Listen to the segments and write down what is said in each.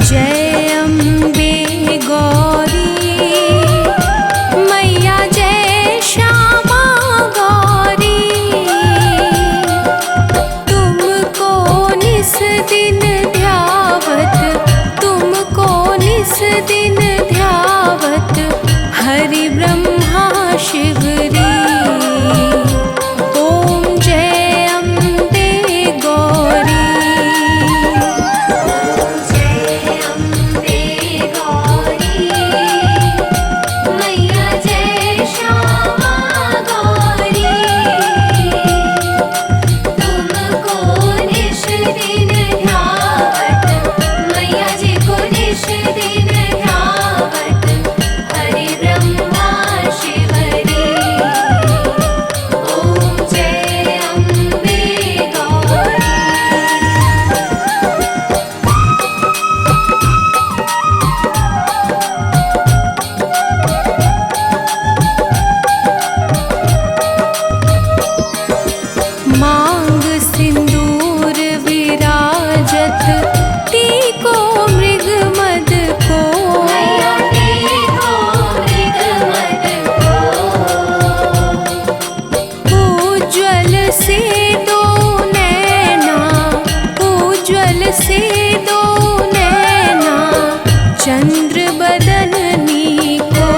जय अम्बे गौरी मैया, जय श्यामा गौरी। तुमको निस दिन ध्यावत, तुमको निस दिन ध्यावत हरि ब्रह्मा शिवरी। मांग सिंदूर विराजत, टीको मृग मद को। उज्ज्वल से दो नैना, उज्ज्वल से दो नैना चंद्र बदननी को।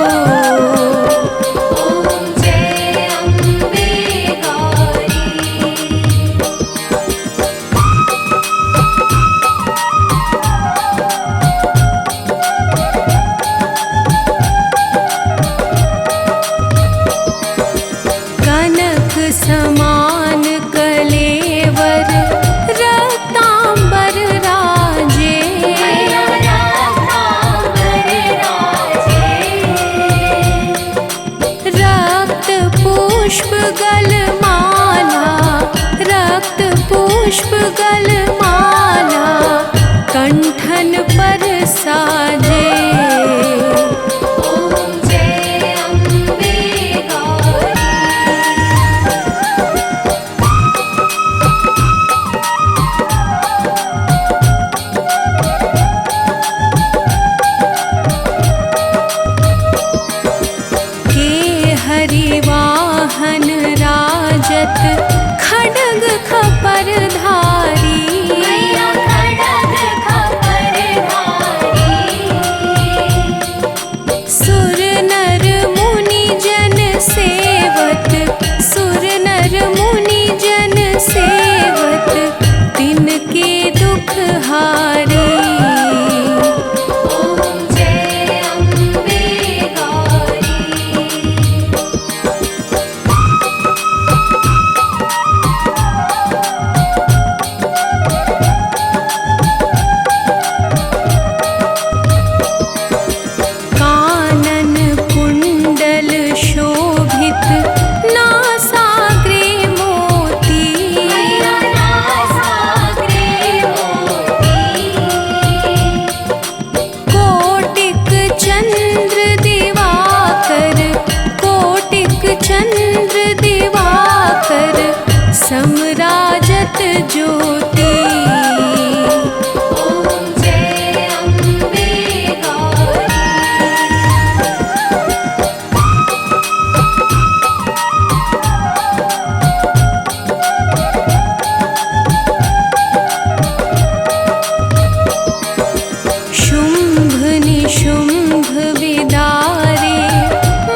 समान कलेवर रत्नांबर राजे। रक्त पुष्प गलमाला, रक्त पुष्प गलमाला कंठन पर साजे। हरिवाहन राजत खड्ग खपर धारी। सुर नर मुनि जन सेवत, सुर नर मुनि जन सेवत तिनके दुख हारी। चंद्र दिवाकर समराजत ज्योति। शुंभ निशुंभ विदारे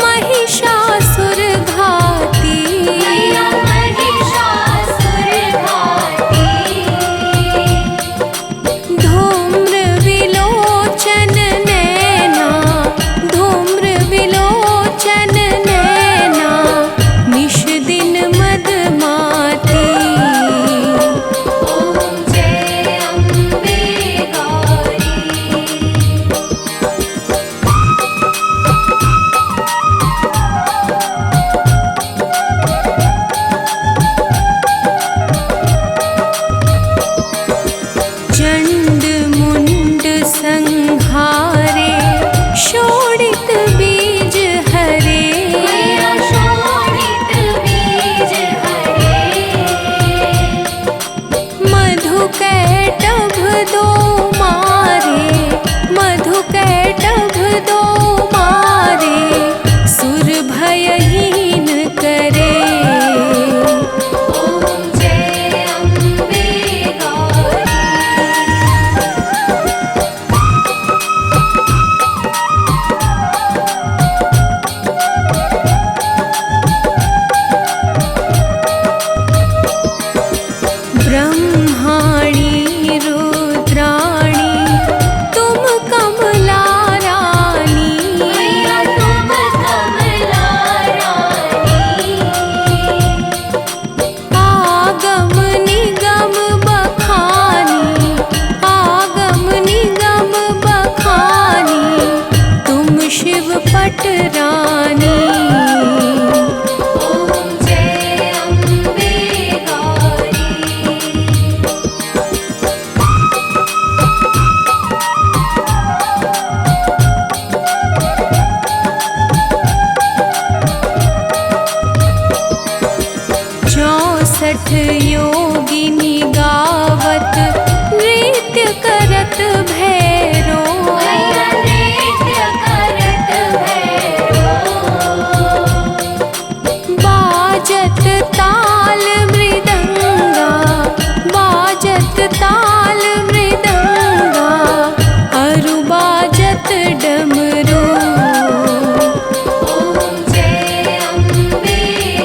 महिषासुर घाती। धूम्र विलोचन नैना, धूम्र विलोचन नैना निश दिन मदमाती। चंड मुंड संहारे शोणित बीज हरे। मधु कैटभ दो मारे, करत भैरो, मैया नृत्य करत भैरो। बाजत ताल मृदंगा, बाजत ताल मृदंगा, अरु बाजत डमरू। ओम जय अम्बे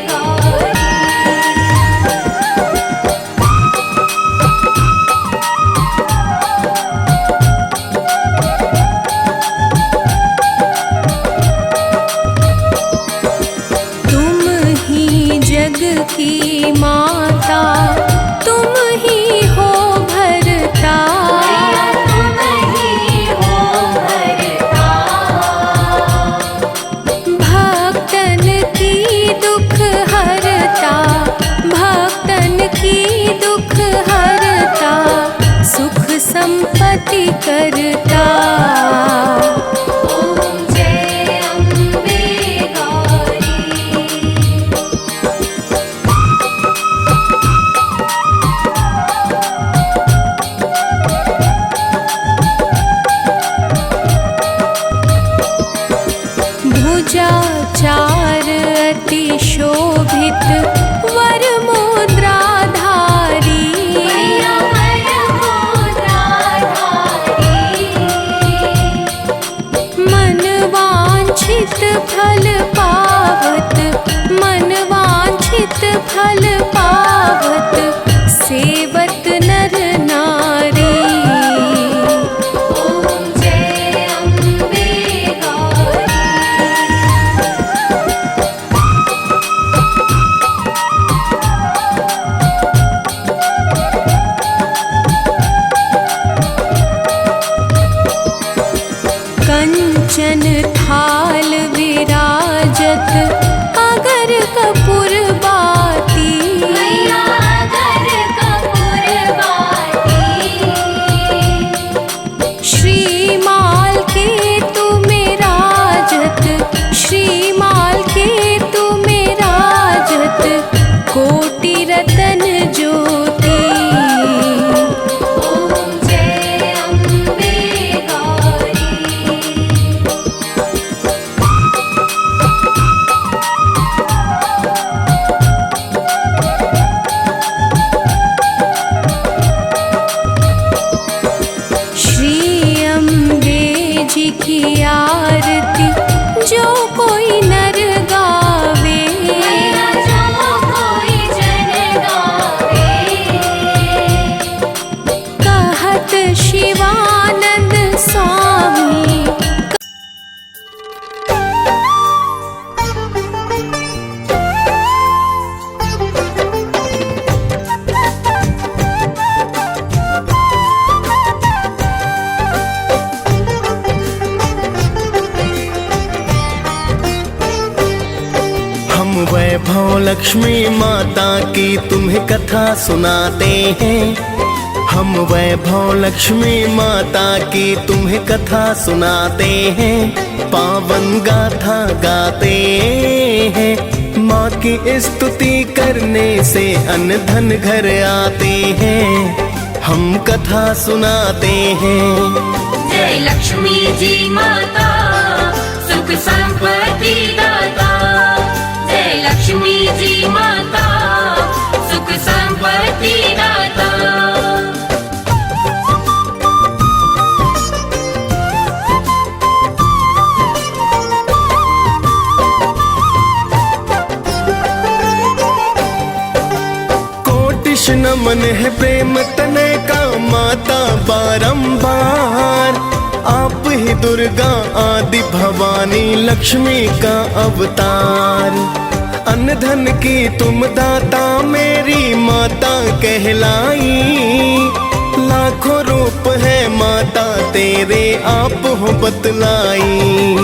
गौरी। तुम ही जग की माता, तुम ही हो भरता, तुम ही हो भरता। भक्तन की दुख हरता, भक्तन की दुख हरता, सुख संपत्ति करता। ओम जय अम्बे गौरी। भुजा चार अति शोभित वर मुद्राधारी, वर मुद्राधारी। मन वांछित फल पावत, मन वांछित फल पावत, सेवत नर नारी। ओम जय अम्बे गौरी। कंचन थाल विराजत अगर कपूर बाती, मैया अगर कपूर बाती। श्रीमाल के तुम्हें राजत, श्रीमाल के तुम्हें राजत, कोटि रतन ज्योति। ओम जय अम्बे गौरी। श्री अम्बे जी की आरती जो कोई नर गावे, जो कोई जन गावे। कहत शिवानंद स्वामी। हम वैभव लक्ष्मी माता की तुम्हें कथा सुनाते हैं। हम वैभव लक्ष्मी माता की तुम्हें कथा सुनाते हैं। पावन गाथा गाते हैं। माँ की स्तुति करने से अन्न धन घर आते हैं। हम कथा सुनाते हैं। जय लक्ष्मी जी माता, सुख संपत्ति दाता। जय लक्ष्मी जी माता, सुख संपत्ति दाता। कोटिश नमन है प्रेम तने का माता बारंबार। आप ही दुर्गा आदि भवानी लक्ष्मी का अवतार। अन्न धन की तुम दाता मेरी माता कहलाई। लाखों रूप है माता तेरे आप हो बतलाई।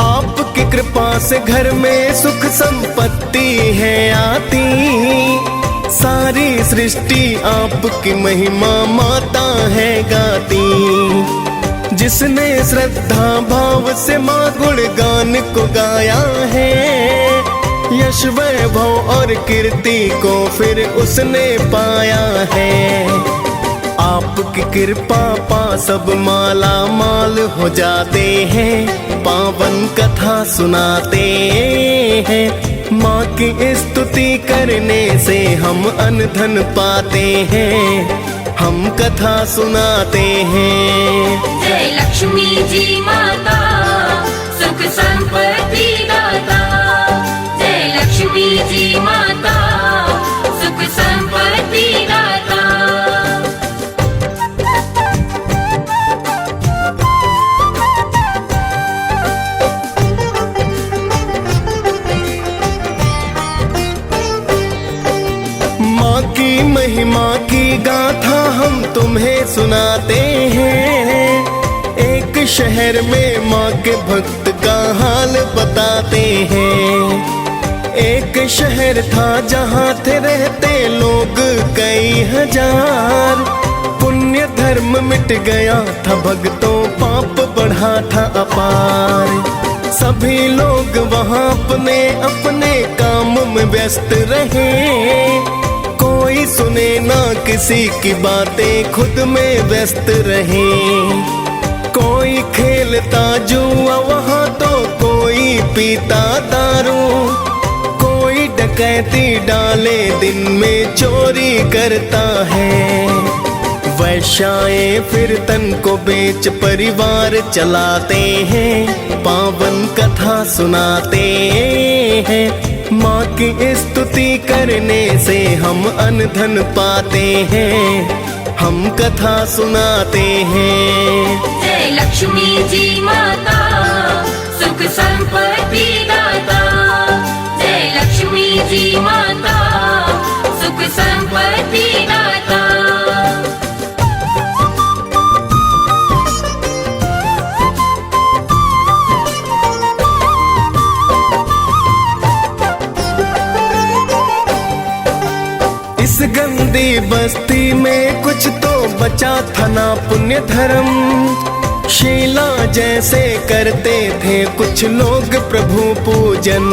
आपकी कृपा से घर में सुख संपत्ति है आती। सारी सृष्टि आपकी महिमा माता है गाती। जिसने श्रद्धा भाव से माँ गुणगान को गाया है, यश वैभव और कीर्ति को फिर उसने पाया है। आपकी कृपा पा सब माला माल हो जाते हैं, पावन कथा सुनाते हैं। माँ की स्तुति करने से हम अन्न धन पाते हैं, हम कथा सुनाते हैं। जय लक्ष्मी जी माता सुख संपत्ति दाता, जय लक्ष्मी जी माता सुख संपत्ति दाता। माँ की महिमा की गाथा हम तुम्हें सुनाते हैं। एक शहर में माँ के भक्त का हाल बताते हैं। एक शहर था जहाँ थे रहते लोग कई हजार, पुण्य धर्म मिट गया था भक्तों, पाप बढ़ा था अपार। सभी लोग वहाँ अपने अपने काम में व्यस्त रहे, कोई सुने ना किसी की बातें, खुद में व्यस्त रहे। कोई खेलता जुआ वहाँ तो कोई पीता दारू, कोई डकैती डाले दिन में चोरी करता है। वैश्याएं फिर तन को बेच परिवार चलाते हैं, पावन कथा सुनाते हैं। माँ की स्तुति करने से हम अन्न धन पाते हैं, हम कथा सुनाते हैं। जय लक्ष्मी जी माता सुख संपत्ति दाता, जय लक्ष्मी जी माता सुख संपत्ति दाता। इस गंदी बस्ती में कुछ तो बचा था ना पुण्य धर्म, शीला जैसे करते थे कुछ लोग प्रभु पूजन।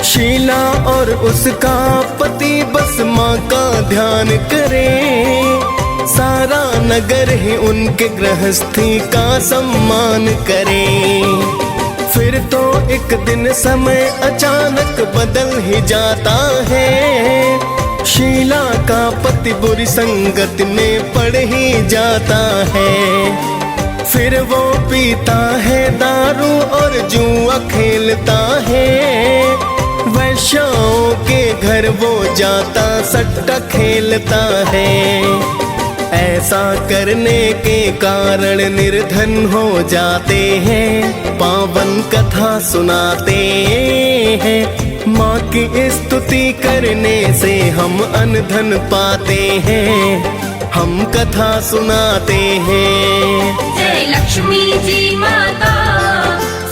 शीला और उसका पति बस माँ का ध्यान करे, सारा नगर ही उनके गृहस्थी का सम्मान करे। फिर तो एक दिन समय अचानक बदल ही जाता है, शीला का पति बुरी संगत में पड़ ही जाता है। फिर वो पीता है दारू और जुआ खेलता है, वैश्याओं के घर वो जाता सट्टा खेलता है। ऐसा करने के कारण निर्धन हो जाते हैं, पावन कथा सुनाते हैं। माँ की स्तुति करने से हम अन्न धन पाते हैं, हम कथा सुनाते हैं। जय लक्ष्मी जी माता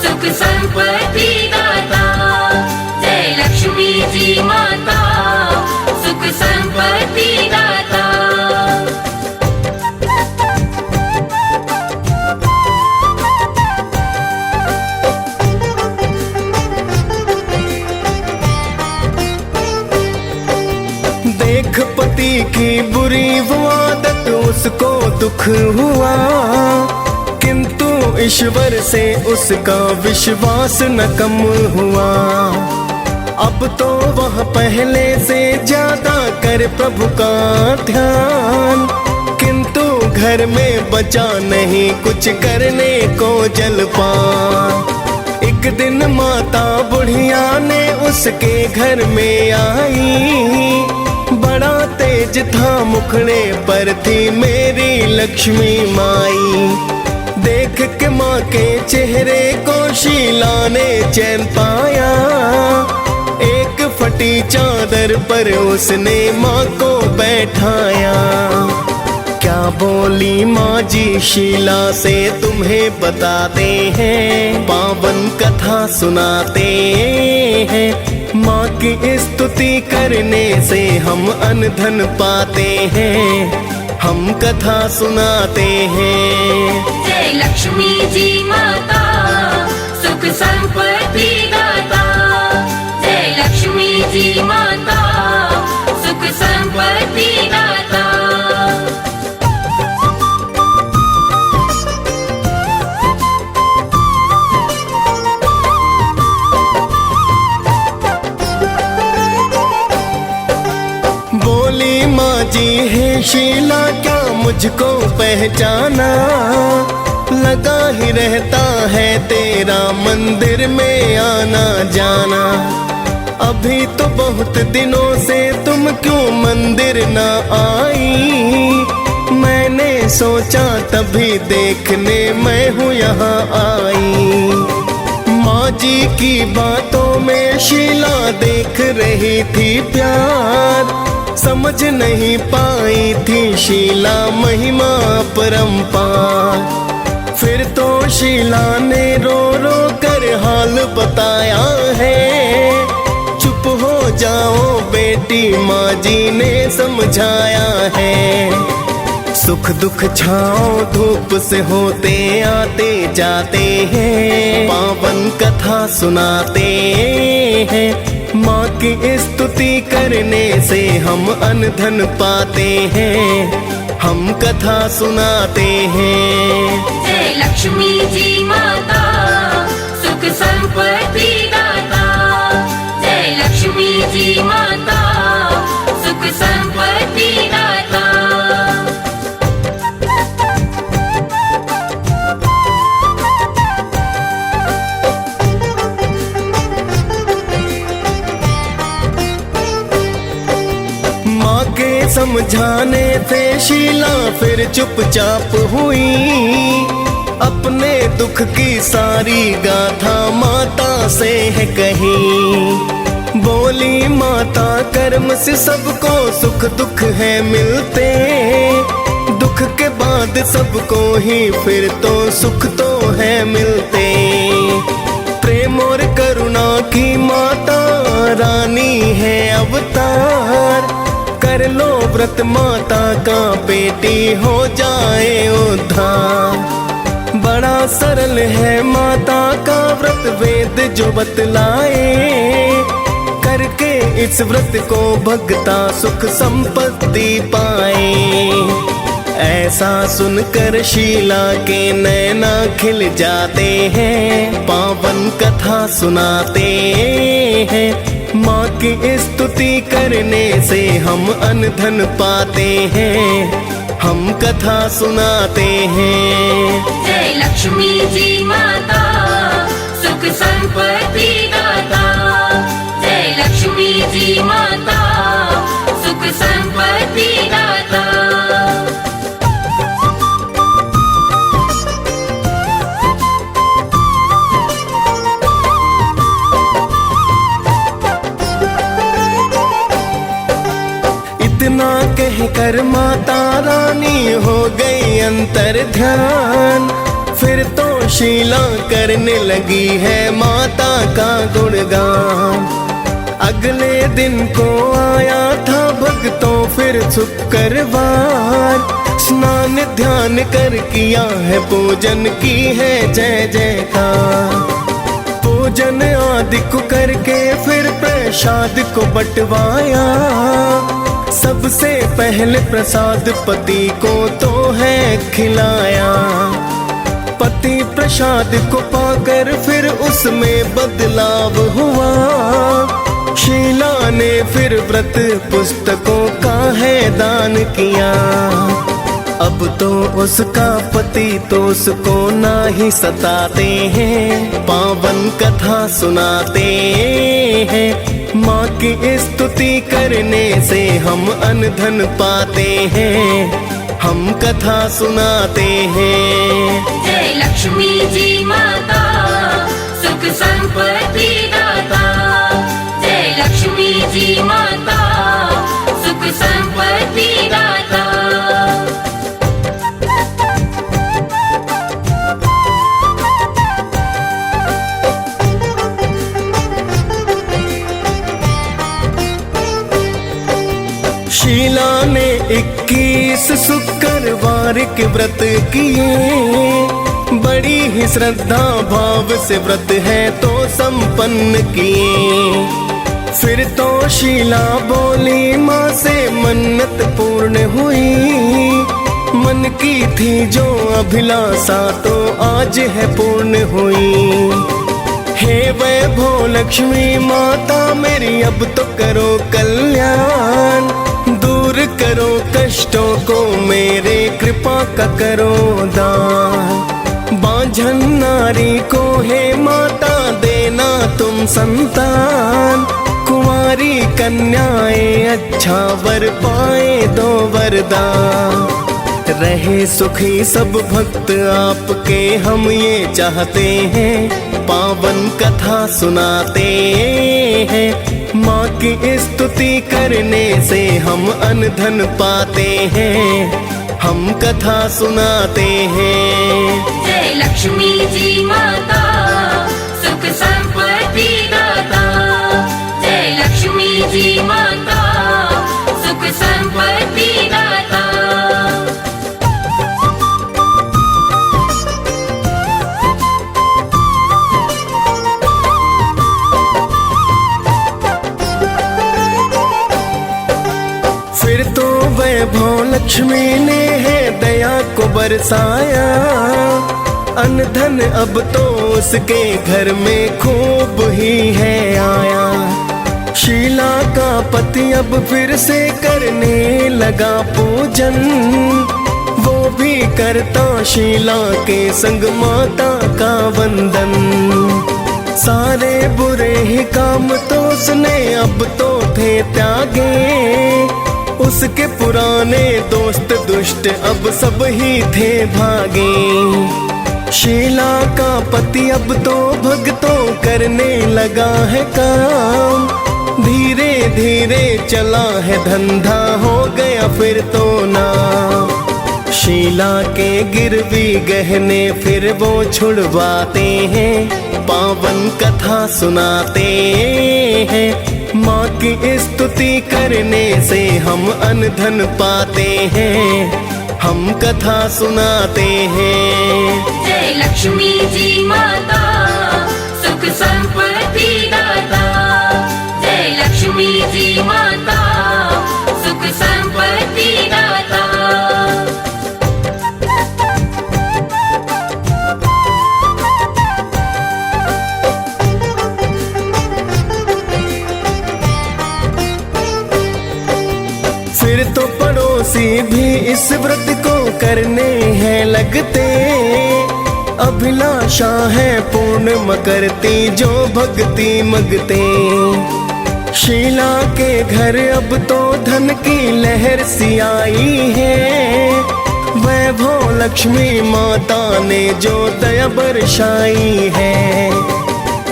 सुख संपत्ति दाता, जय लक्ष्मी जी माता सुख संपत्ति दाता। देख पति की बुरी वो आदत उसको दुख हुआ, किंतु ईश्वर से उसका विश्वास न कम हुआ। अब तो वह पहले से ज्यादा कर प्रभु का ध्यान, किंतु घर में बचा नहीं कुछ करने को जलपान। एक दिन माता बुढ़िया ने उसके घर में आई, बड़ा तेज था मुखड़े पर थी मेरी लक्ष्मी माई। देख के माँ के चेहरे को शीला ने चैन पाया, एक फटी चादर पर उसने माँ को बैठाया। क्या बोली माँ जी शीला से तुम्हें बताते हैं, पावन कथा सुनाते हैं। माँ की स्तुति करने से हम अन्न धन पाते हैं, हम कथा सुनाते हैं। जय लक्ष्मी जी माता सुख संपत्ति दाता, जय लक्ष्मी जी माता सुख संपत्ति दाता। शीला क्या मुझको पहचाना, लगा ही रहता है तेरा मंदिर में आना जाना। अभी तो बहुत दिनों से तुम क्यों मंदिर ना आई, मैंने सोचा तभी देखने मैं हूँ यहाँ आई। माँ जी की बातों में शीला देख रही थी प्यार, समझ नहीं पाई थी शीला महिमा परंपार। फिर तो शीला ने रो रो कर हाल बताया है, चुप हो जाओ बेटी माँ जी ने समझाया है। सुख दुख छाओ धूप से होते आते जाते हैं, पावन कथा सुनाते हैं। माँ की स्तुति करने से हम अन्न धन पाते हैं, हम कथा सुनाते हैं। जय लक्ष्मी जी माता सुख संपत्ति दाता, जय लक्ष्मी जी माता सुख संपत्ति दाता। माँ के समझाने से शीला फिर चुपचाप हुई, अपने दुख की सारी गाथा माता से है कही। बोली माता कर्म से सबको सुख दुख है मिलते, दुख के बाद सबको ही फिर तो सुख तो है मिलते। प्रेम और करुणा की माता रानी है अवतार, कर लो व्रत माता का बेटी हो जाए उद्धार। बड़ा सरल है माता का व्रत वेद जो बतलाए, करके इस व्रत को भगता सुख संपत्ति पाए। ऐसा सुनकर शीला के नैना खिल जाते हैं, पावन कथा सुनाते हैं। माँ की स्तुति करने से हम अन्न धन पाते हैं, हम कथा सुनाते हैं। जय लक्ष्मी जी माता सुख संपत्ति दाता, जय लक्ष्मी जी माता सुख संपत्ति दाता। इतना कहकर माता रानी हो गई अंतर ध्यान, फिर तो शीला करने लगी है माता का गुणगान। अगले दिन को आया था भक्तों फिर शुक्रवार, स्नान ध्यान कर किया है पूजन की है जय जयकार। पूजन आदि को करके फिर प्रसाद को बंटवाया, सबसे पहले प्रसाद पति को तो है खिलाया। पति प्रसाद को पाकर फिर उसमें बदलाव हुआ, शीला ने फिर व्रत पुस्तकों का है दान किया। अब तो उसका पति तो उसको ना ही सताते हैं, पावन कथा सुनाते हैं। माँ की स्तुति करने से हम अन्न धन पाते हैं, हम कथा सुनाते हैं। जय लक्ष्मी जी माता सुख संपत्ति दाता, जय लक्ष्मी जी माता सुख संपत्ति दाता। शीला ने 21 शुक्रवार के व्रत किए, बड़ी ही श्रद्धा भाव से व्रत है तो संपन्न किए। फिर तो शीला बोली माँ से मन्नत पूर्ण हुई, मन की थी जो अभिलाषा तो आज है पूर्ण हुई। हे वैभव लक्ष्मी माता मेरी अब तो करो कल्याण, दूर करो कष्ट कष्टों को मेरे कृपा का करो दान। बांझन नारी को हे माता देना तुम संतान। कुंवारी कन्याएं अच्छा वर पाए दो वरदान। रहे सुखी सब भक्त आपके हम ये चाहते हैं। पावन कथा सुनाते हैं। माँ की स्तुति करने से हम अन्न धन पाते हैं। हम कथा सुनाते हैं। जय लक्ष्मी जी माता सुख संपत्ति दाता। जय लक्ष्मी जी माता सुख संपत्ति दाता। फिर तो वैभव लक्ष्मी ने है दया को बरसाया। अन्न धन अब तो उसके घर में खूब ही है आया। शीला का पति अब फिर से करने लगा पूजन। वो भी करता शीला के संग माता का वंदन। सारे बुरे ही काम तो उसने अब तो थे त्यागे। उसके पुराने दोस्त दुष्ट अब सब ही थे भागे। शीला का पति अब तो भक्तों करने लगा है काम। धीरे धीरे चला है धंधा हो गया फिर तो नाम। शीला के गिरवी गहने फिर वो छुड़वाते हैं। पावन कथा सुनाते हैं। माँ की स्तुति करने से हम अन्न धन पाते हैं। हम कथा सुनाते हैं। जय लक्ष्मी जी माता सुख संपत्ति दाता। जय लक्ष्मी जी माता सुख संपत्ति दाता। फिर तो पड़ोसी भी इस व्रत को करने हैं लगते। अभिलाषा है पूर्ण करती जो भक्ति मगते। शीला के घर अब तो धन की लहर सी आई है। वैभव लक्ष्मी माता ने जो दया बरसाई है।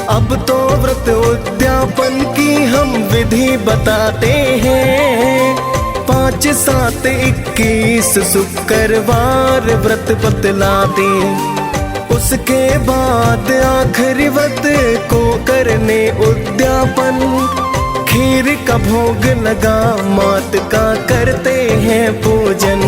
अब तो व्रत उद्यापन की हम विधि बताते हैं। 5, 7, 21 शुक्रवार व्रत बतलाते। उसके बाद आखिरी व्रत को करने उद्यापन। खीर का भोग लगा मात का करते हैं पूजन।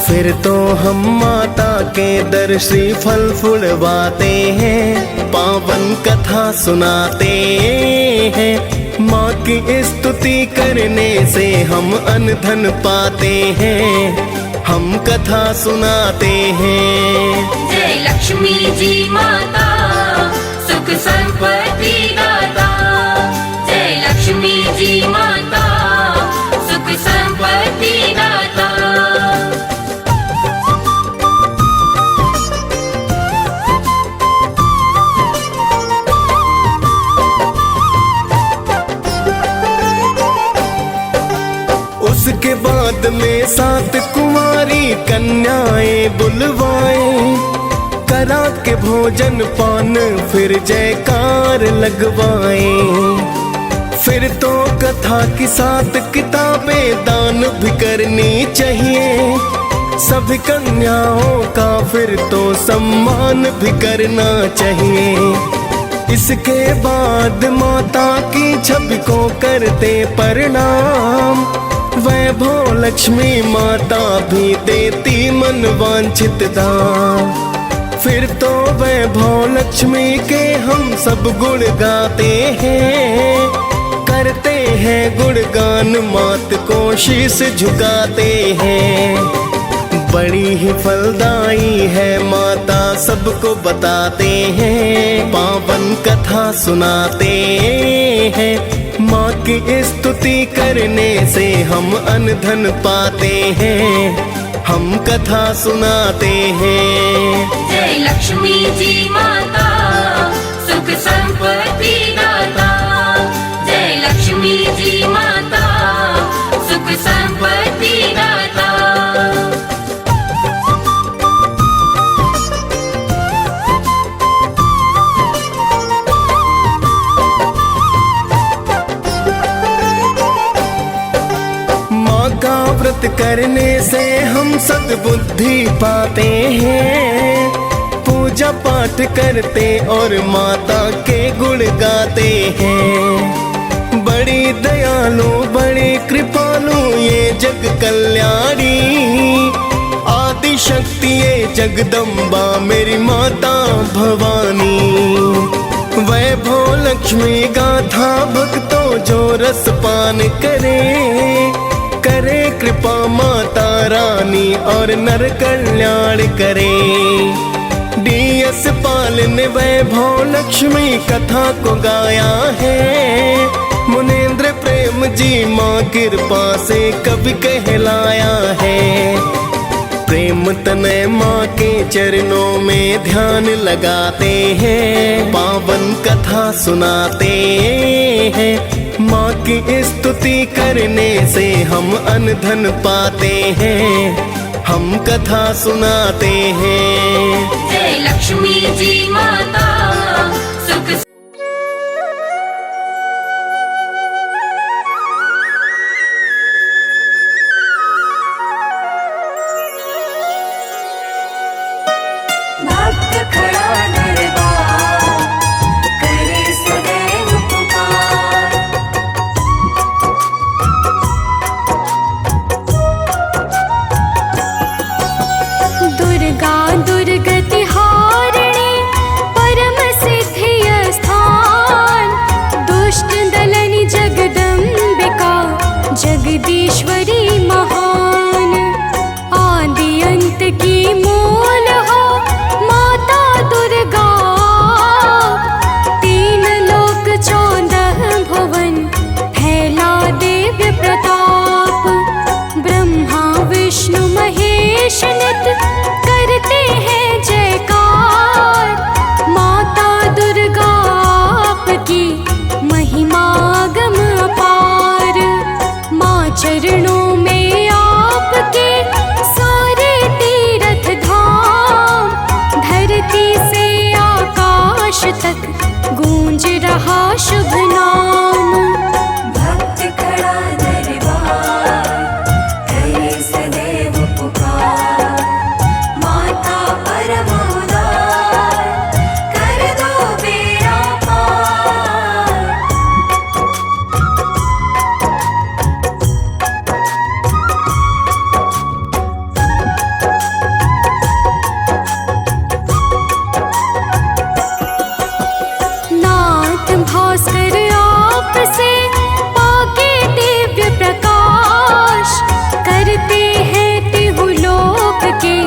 फिर तो हम माता के दर श्रीफल फुलवाते हैं। पावन कथा सुनाते हैं। माँ की स्तुति करने से हम अन्न धन पाते हैं। हम कथा सुनाते हैं। जय लक्ष्मी जी माता सुख संपत्ति दाता। जय लक्ष्मी जी माता सुख संपत्ति दाता। उसके बाद में 7 कुंवारी कन्याएं बुलवाए। करा के भोजन पान फिर जयकार लगवाए। फिर तो कथा की 7 किताबें दान भी करनी चाहिए। सभी कन्याओं का फिर तो सम्मान भी करना चाहिए। इसके बाद माता की छवि को करते प्रणाम। वैभव लक्ष्मी माता भी देती मन वांछित दान। फिर तो वैभव लक्ष्मी के हम सब गुण गाते हैं। करते हैं गुणगान मात को शीश झुकाते हैं। बड़ी ही फलदायी है माता सबको बताते हैं। पावन कथा सुनाते हैं। माँ की स्तुति करने से हम अनधन पाते हैं, हम कथा सुनाते हैं। जय लक्ष्मी जी माता, सुख संपत्ति दाता। जय लक्ष्मी जी माता, सुख संपत्ति दाता। माँ का व्रत करने से हम सद्बुद्धि पाते हैं, पूजा पाठ करते और माता के गुण गाते हैं। बड़ी दयालु बड़ी कृपालु ये जग कल्याणी, आदि शक्ति ये जगदम्बा मेरी माता भवानी। वैभव लक्ष्मी गाथा भक्तों जो रस पान करे, करे कृपा माता रानी और नर कल्याण करे। डीएस पाल ने वैभव लक्ष्मी कथा को गाया है, मुनेन्द्र प्रेम जी माँ कृपा से कवि कहलाया है। प्रेम तनय माँ के चरणों में ध्यान लगाते हैं, पावन कथा सुनाते हैं। माँ की स्तुति करने से हम अनधन पाते हैं, हम कथा सुनाते हैं। जय लक्ष्मी जी माता, सुख भक्त खड़ा दरबार करे सदैव पुकार। दुर्गा दुर्गति हारिणी परम सिद्धि स्थान, दुष्ट दलनी जगदम्बिका जगदीश्वरी महान। आदि अंत की मूल हो माता दुर्गा, तीन लोक 14 भुवन फैला दिव्य प्रताप। ब्रह्मा विष्णु महेश नित करते हैं जयकार। माता दुर्गा आपकी महिमा गम अपार। माँ चरणों में आपके सारे तीर्थ धाम, धरती से आकाश तक गूंज रहा शुभ नाम। भक्त खड़ा दरबार करे सदैव पुकार। माता परम उदार कर दो बेड़ा पार। नाथ भास्कर आपसे पाके दिव्य प्रकाश, करते हैं तिहुलोक के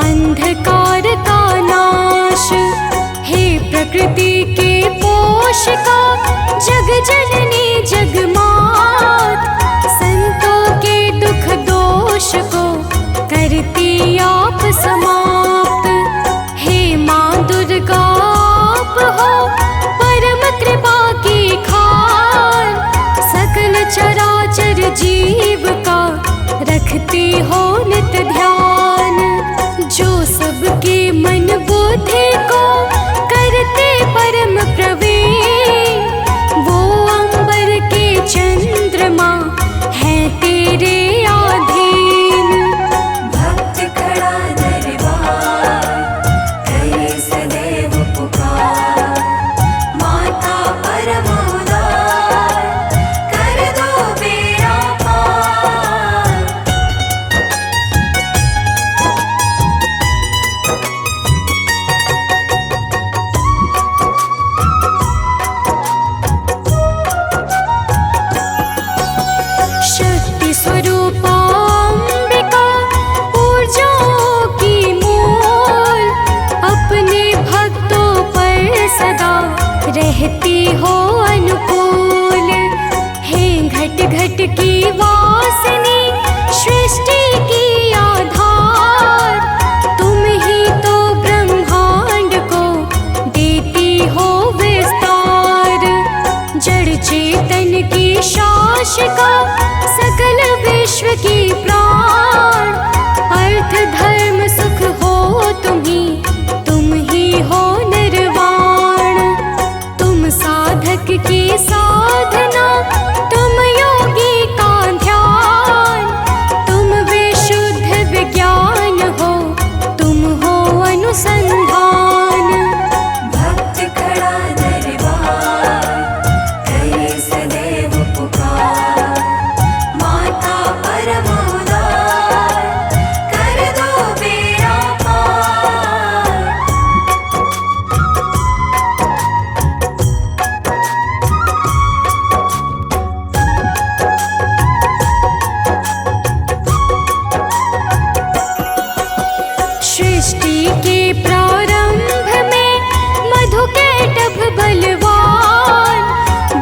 अंधकार का नाश। हे प्रकृति के पोषिका जग जननी जगमात, संतों के दुख दोष को करती आप समाप्त। हे माँ दुर्गा आप हो परम कृपा की खान, सकल चराचर जीव का रखती हो नित ध्यान। जो सबके मन बुद्धि को करते परम प्रवीण, वो अंबर के चंद्रमा है तेरे अधीन। भक्त खड़ा दरबार करे सदैव पुकार। माता परम उदार कर दो बेड़ा पार। विकट की वासनी सृष्टि की आधार, तुम ही तो ब्रह्मांड को देती हो विस्तार। जड़ चेतन की शासिका सकल विश्व की प्राण, अर्थ धर्म सुख हो तुम ही हो निर्वाण। तुम साधक की साधना, तुम योगी का ध्यान, तुम विशुद्ध विज्ञान हो, तुम हो अनुसंधान। भक्त खड़ा दरबार करे सदैव पुकार, माता परम उदार कर दो बेड़ा पार। सृष्टि के प्रारंभ में मधुकैटभ बलवान,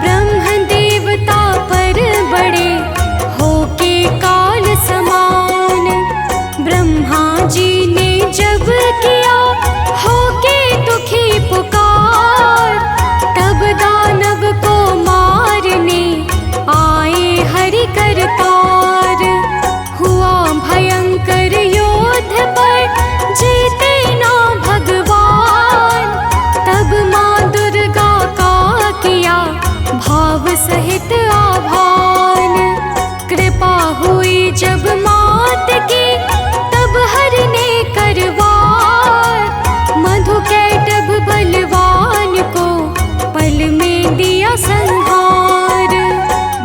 ब्रह्म देवता पर बड़े होके काल समान। ब्रह्मा जी ने जब किया होके दुखी पुकार, तब दानव को मारने आए हरि करतार। हुआ भयंकर योद्ध पर जीते ना भगवान, तब माँ दुर्गा का किया भाव सहित आभान। कृपा हुई जब मात की तब हरि ने करवार, मधुकैटभ बलवान को पल में दिया संहार।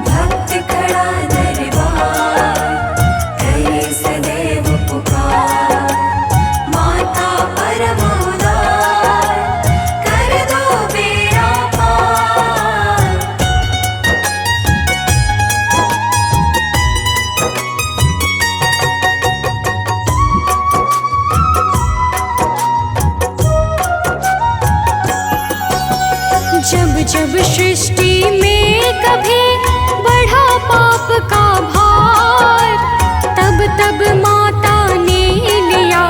भक्त खड़ा दरबार करे सदैव पुकार, माता परम उदार कर दो बेड़ा पार। जब जब सृष्टि में कभी बढ़ा पाप का भार, तब तब माता ने लिया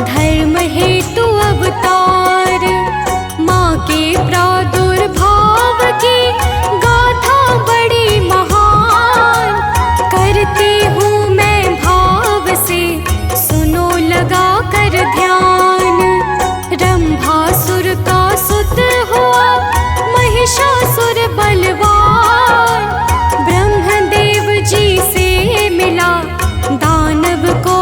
धर्म हेतु अवतार। माँ के प्रादुर्भाव की गाथा बड़ी महान, करती हूँ मैं भाव से सुनो लगा कर ध्यान। रंभासुर का सुत हुआ महिषासुर बलवान, ब्रह्मदेव जी से मिला दानव को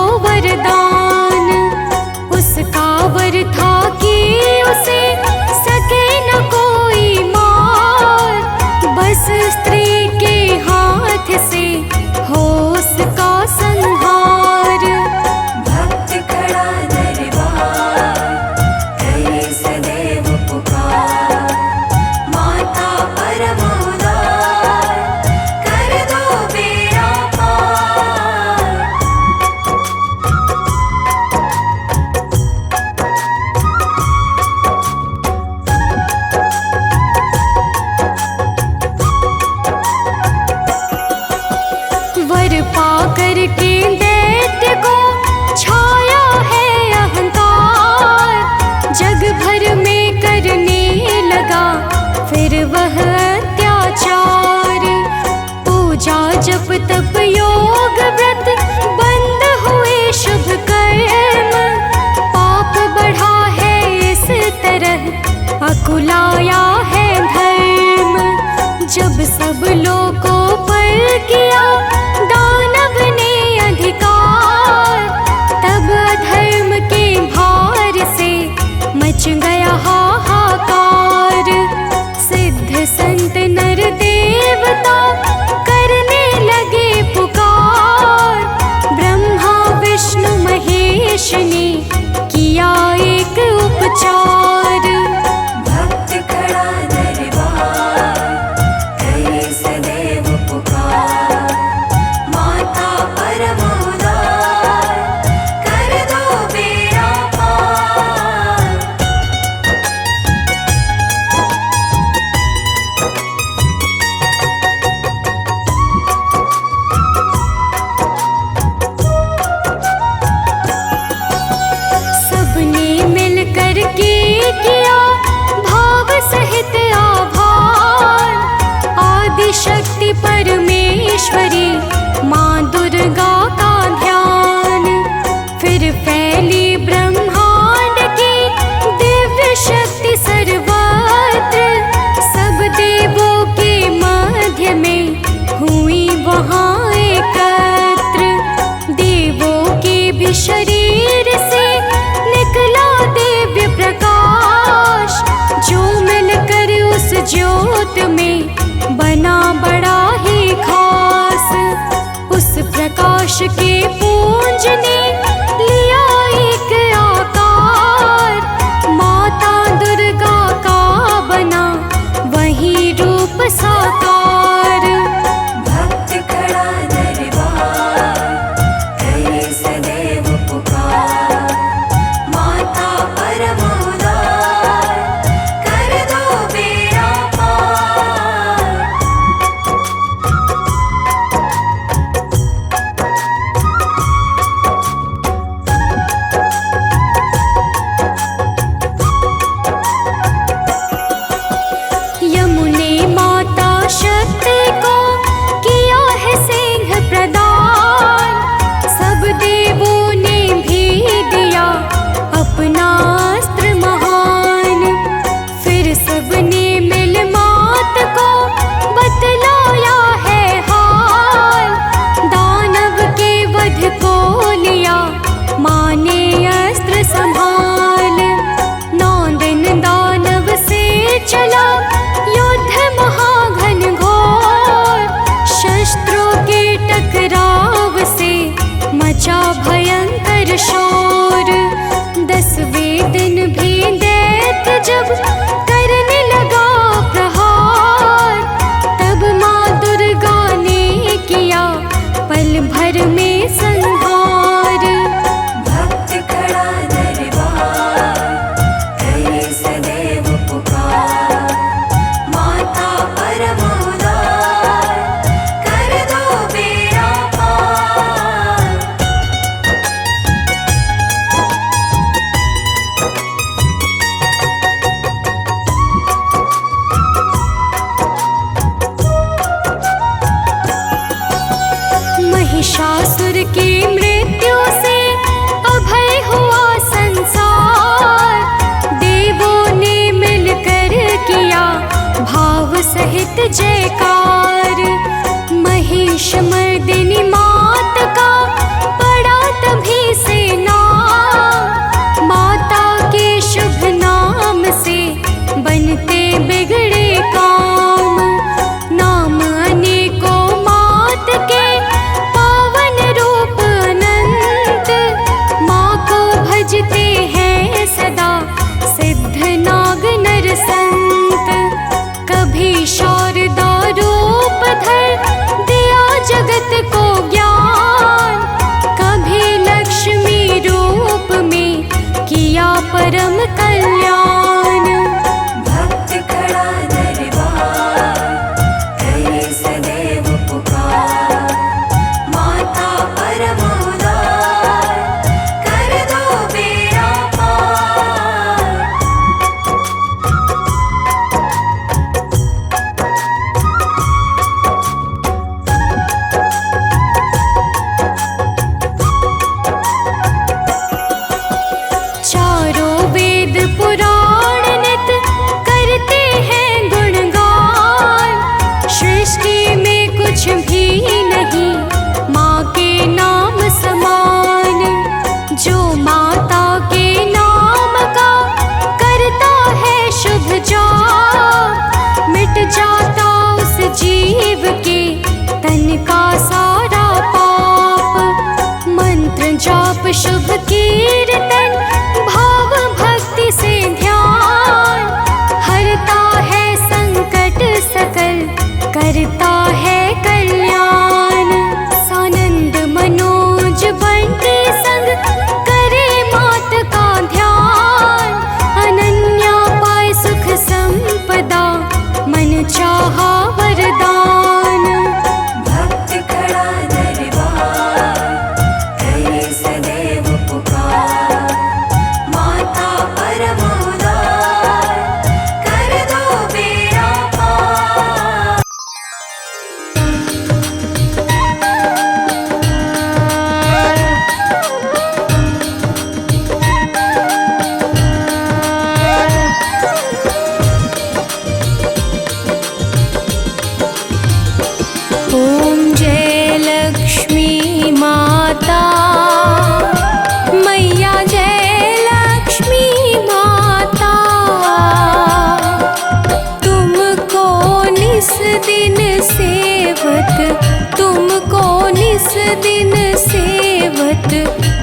निस दिन सेवत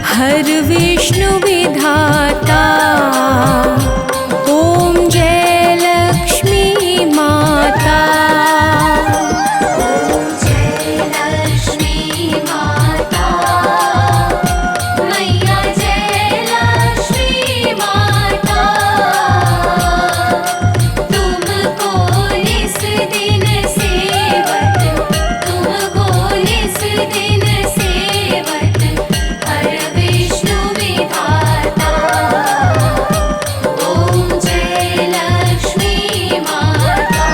हर विष्णु विधाता। ओम जय लक्ष्मी माता। ओम जय लक्ष्मी माता, मैया जय लक्ष्मी माता। तुमको निस दिन सेवत, तुमको निस दिन सेवत हर विष्णु विधाता। ओम जय लक्ष्मी माता।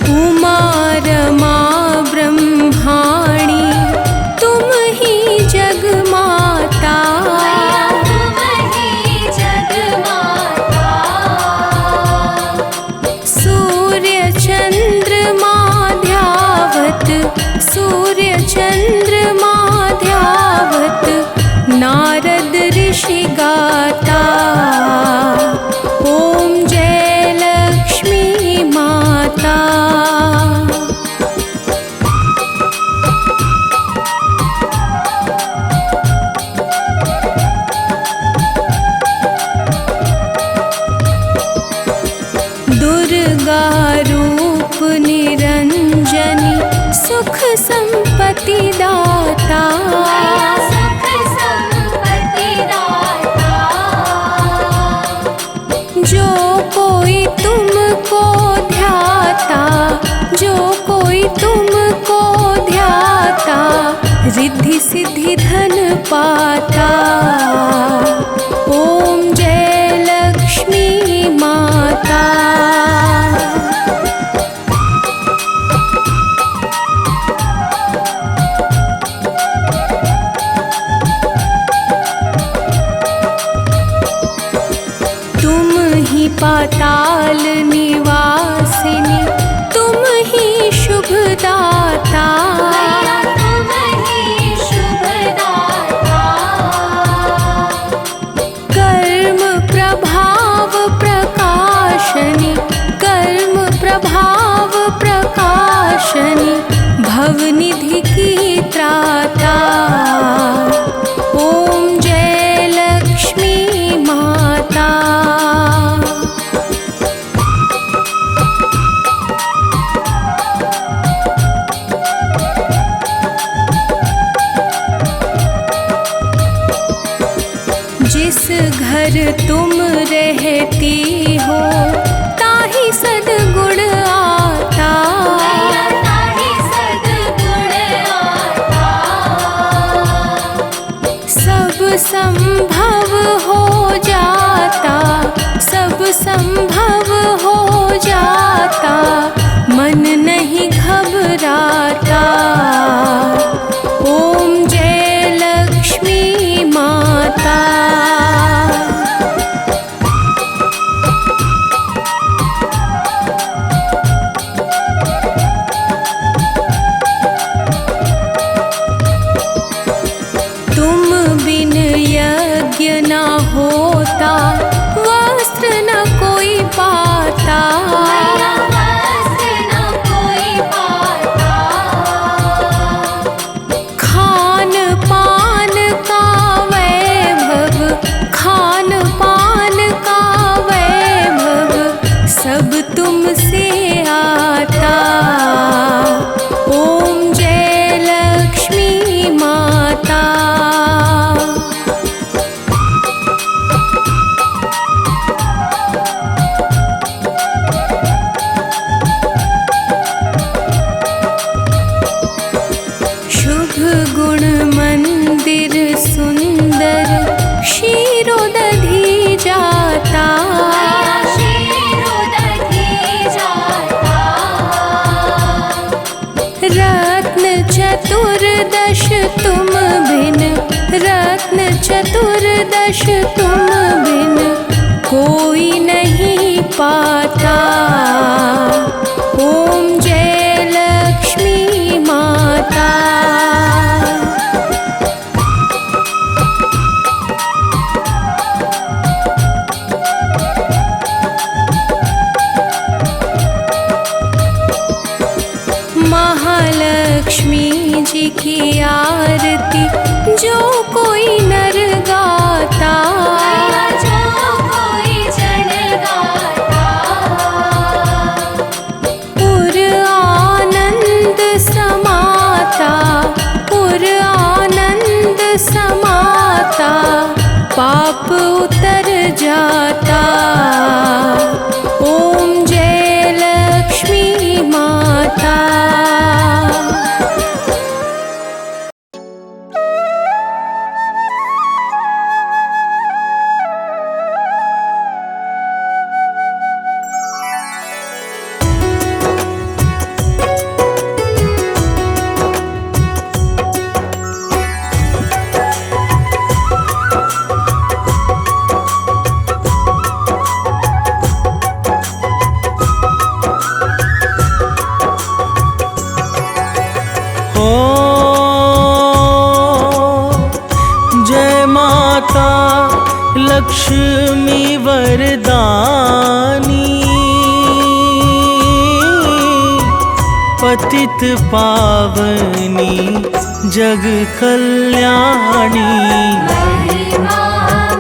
उमा रमा ब्रह्माणी तुम ही जग माता। तुम ही जग माता। सूर्य चंद्रमा ध्यावत, सूर्य चंद्रमा ध्यावत नारद ऋषि गाता। ओम जय लक्ष्मी माता। दुर्गा रूप निरंजनी सुख संपत्ति दाता। सुख संपत्ति दाता। जो कोई तुमको ध्याता, जो कोई तुमको ध्याता रिद्धि सिद्धि धन पाता। ओम जय लक्ष्मी माता। तुम ही पाताल निवासिनी, तुम ही शुभदाता। तुम ही शुभदाता। कर्म प्रभाव प्रकाशनी, कर्म प्रभाव प्रकाशनी भवनिधि की त्राता। ओम जय लक्ष्मी माता। जिस घर तुम रहती हो ताहि सद्गुण आता। ताहि सद्गुण आता। सब संभव हो जाता, सब संभव हो जाता मन नहीं घबराता। ओम जय लक्ष्मी माता। तुम बिन यज्ञ न होता, वस्त्र न कोई पाता। वस्त्र न कोई पाता। खान पान का वैभव, खान पान का वैभव सब तुमसे आता। ओम जय लक्ष्मी माता। शुभ गुण मंदिर सुंदर क्षीरोदधि जाता। क्षीरोदधि जाता। रत्न चतुर्दश तुम बिन, रत्न चतुर्दश तुम बिन कोई नहीं पाता। ओम जय लक्ष्मी माता। की आरती जो कोई नर गाता, मैया जो कोई जन गाता, पुर आनंद समाता, पुर आनंद समाता, पाप उतर जाता। ओम जय लक्ष्मी माता। लक्ष्मी वरदानी, पतित पावनी जग कल्याणी। महिमा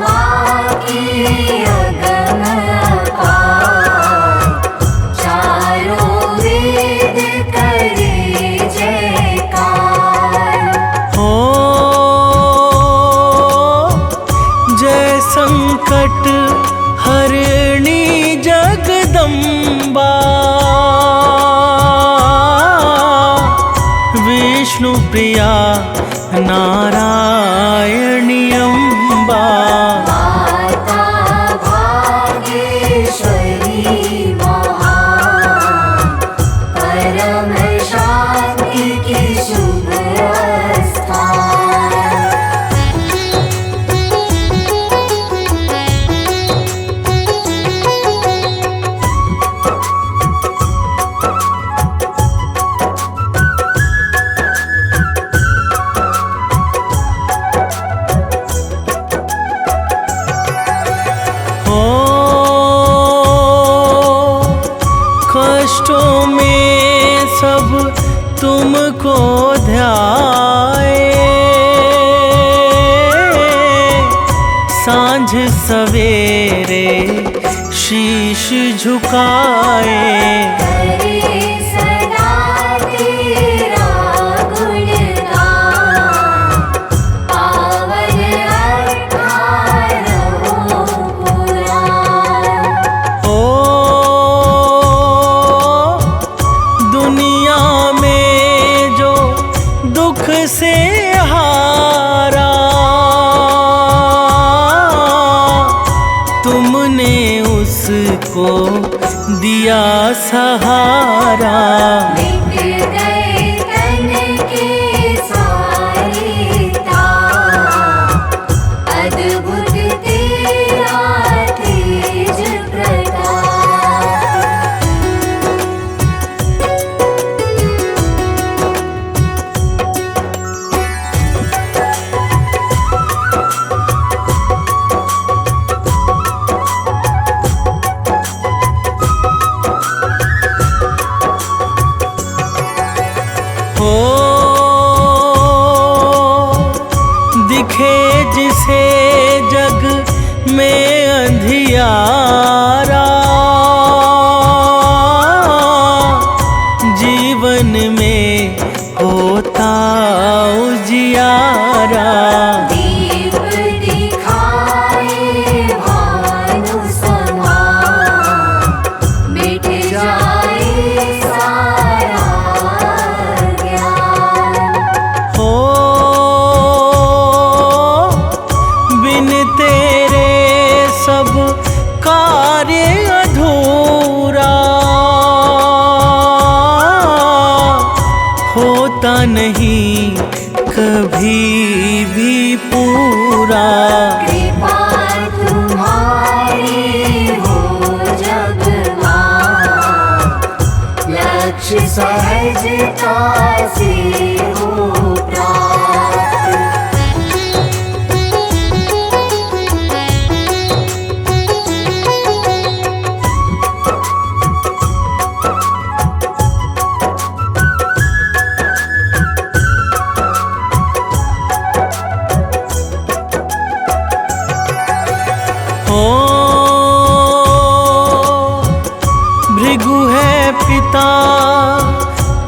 माँ की अगम अपार, चारों वेद करे जयकार। हो जय संकट हरिणी जगदम्बा, विष्णु प्रिया नारायणी अम्बा। माता भागेश्वरी महान, परम शांति की शुभ स्थान। कष्टों में सब तुमको ध्याए, सांझ सवेरे शीश झुकाए। करे सदा तेरा गुणगान, पावन अठारहों पुराण। ओ दुनिया में जो दुख से हारा, तुमने उसको दिया सहारा। मिट गए तन के सारे ताप, अद्भुत तेरा तेज प्रताप। हो दिखे जिसे जग में अंधियारा, जीवन में होता उजियारा। दीप दिखाए भानु समान, मिट जाए सारा ज्ञान। हो बिन तेरे सब कार्य अधूरा, होता नहीं कभी भी पूरा। कृपा तुम्हारी हो जगमान, लक्ष्य सहजता से हो प्राप्त। भृगु है पिता,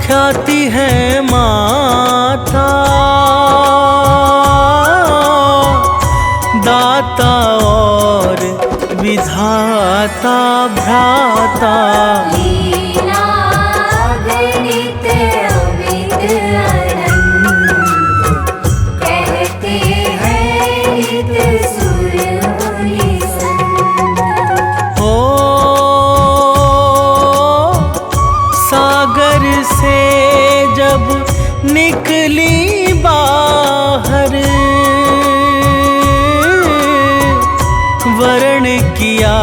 ख्याति है माता, दाता और विधाता भ्राता। लीला गणित अमित अनंत, कहते हैं नित सुर मुनि संत। ओ सागर से जब निकली बाहर, वर्ण किया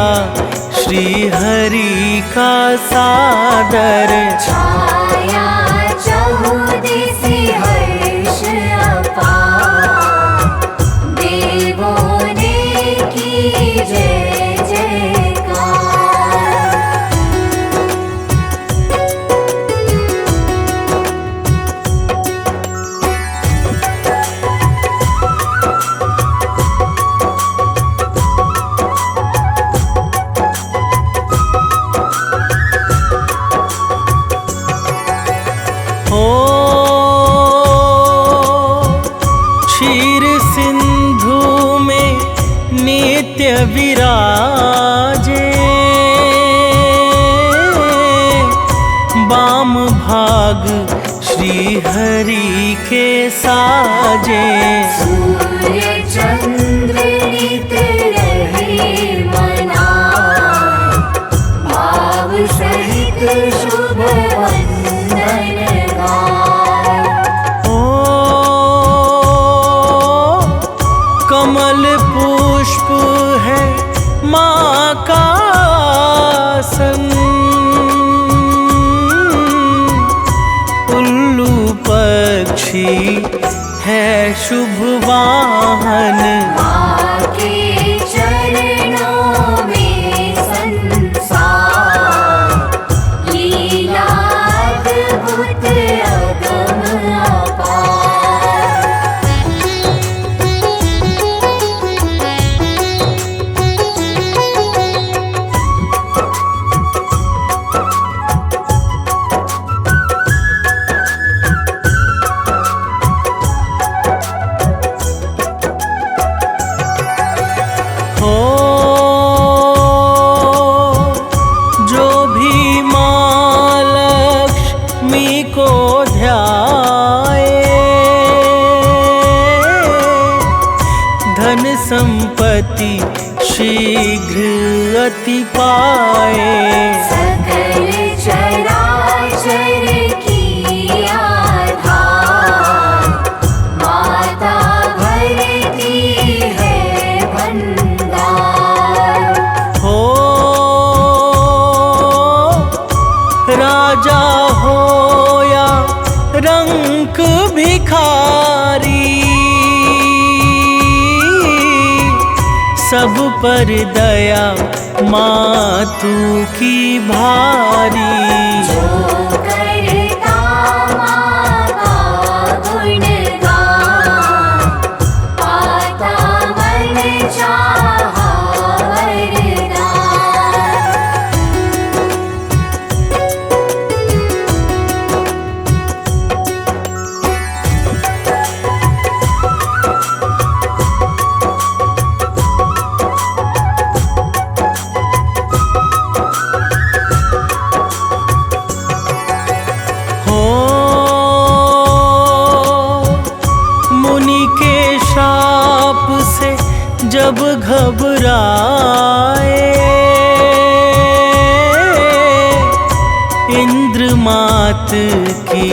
श्री हरि का सादर। छाया चहुदिशि हर्ष अपार, देवों ने की जय जयकार। ओ क्षीर सिंधु में नित्य विराजे, वाम भाग श्री हरि के साजे। सूर्य चंद्र नित रहे मनाए, भाव सहित शुभ वंदन गाए। ओ कमल पुष्प है माँ का आसन, उल्लू पक्षी है शुभ वाहन। माँ के चरणों में संसार, लीला अद्भुत अगम अपार। हो जो भी माँ लक्ष्मी को ध्याए, धन संपत्ति शीघ्र अति पाए। सकल चराचर की आधार, माता भरती है भंडार। हो राजा हो या रंक भिखारी, सब पर दया मातु की भारी। जो करता माँ का गुणगान, पाता मन चाहा वरदान। हो मुनि के शाप से जब घबराए, इंद्र मात की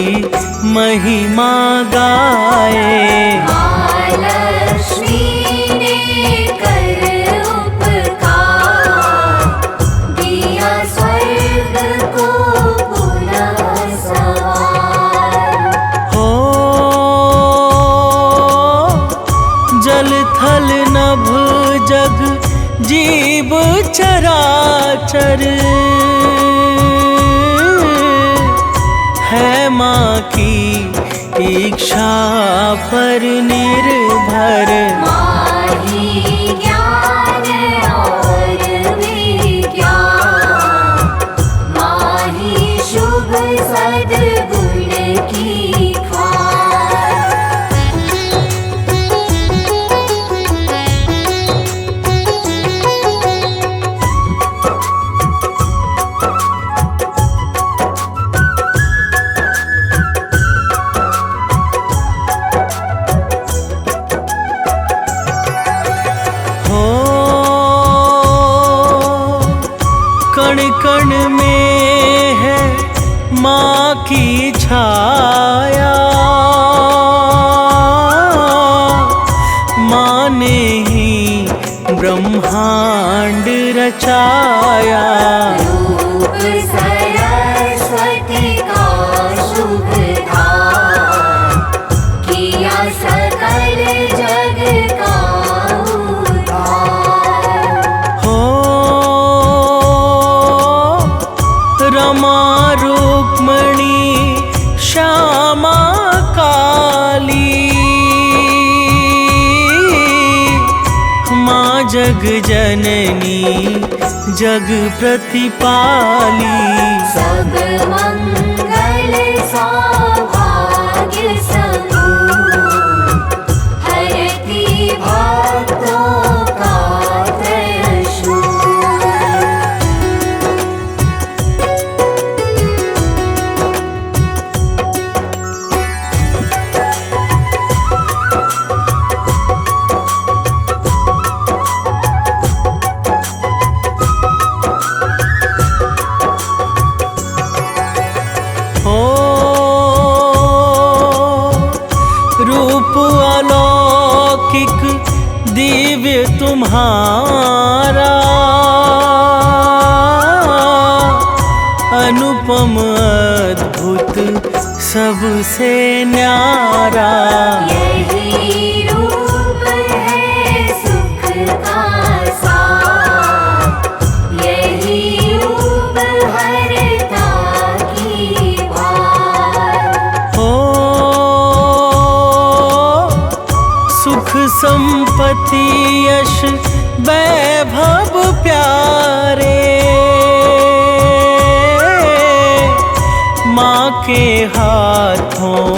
महिमा गाए। महालक्ष्मी ने कर उपकार, दिया स्वर्ग को पुनः सवार। हो जल थल नभ जग जीव चराचर, है माँ की इच्छा पर निर्भर। माही ज्ञान और विज्ञान, माँ कण कण में है माँ की छाया, माँ ने ही ब्रह्मांड रचाया। रूप सरस्वती का शुभ धाम, किया सकल जग का उद्धार। हो रमा रुक्मणी श्यामा काली, माँ जग जननी जग प्रतिपाली। सब मंगल सौभाग्य समूह, हरती भक्तों का त्रयशूल। हो रूप अलौकिक दिव्य तुम्हारा, अनुपम अद्भुत सबसे न्यारा। यही रूप है सुख का सार, यही रूप हरता की भार। हो सुख संपत्ति यश वैभव प्यारे, माँ के हाथों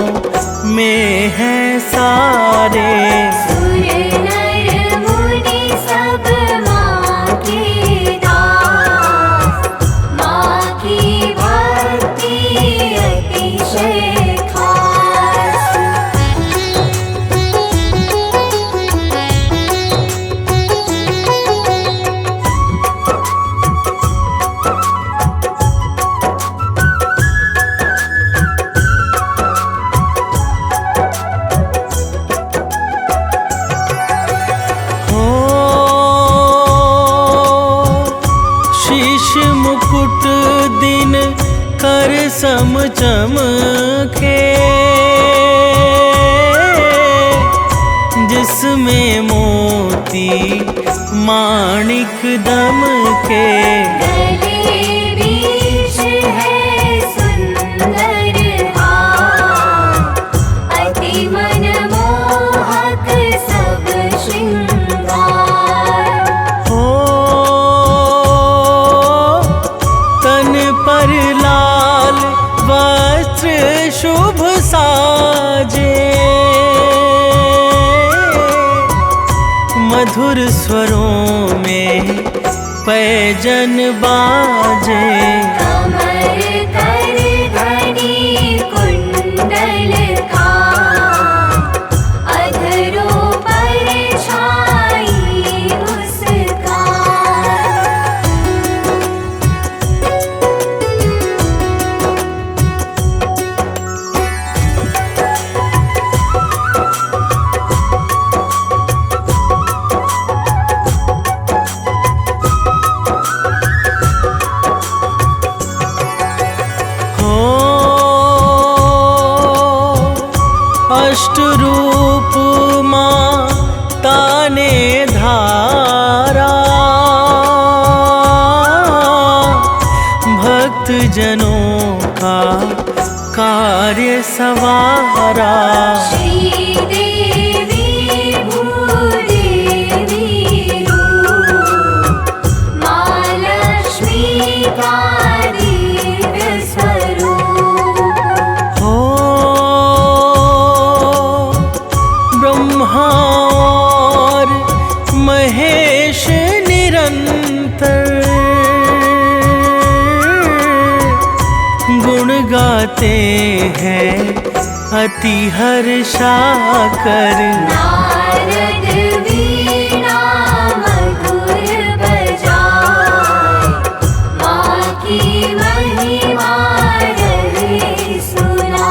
में है सारे। सुर नर मुनि सब माँ के दास, माँ की भक्ति अतिशय खास। हो शीश मुकुट दिन कर सम चमके, जिसमें मोती माणिक दमके। गले बीच है सुंदर हार, अति मनमोहक सब श्रृंगार। हो तन पर लाल वस्त्र शुभ साजे, मधुर स्वरों में पैजन बाजे। कमर कर धनी कुंडल का, अधरों पर छाई मुस्कान। हो अष्ट रूप माँ ताने धारा, भक्त जनों का कार्य सवारा। श्रीदेवी भूदेवी रूप, माँ लक्ष्मी का दिव्य स्वरूप। हो ब्रह्मा और महेश निरंतर गुण गाते हैं अति हर्षाकर। नारद वीणा मधुर बजाए, माँ की महिमा रहे सुना।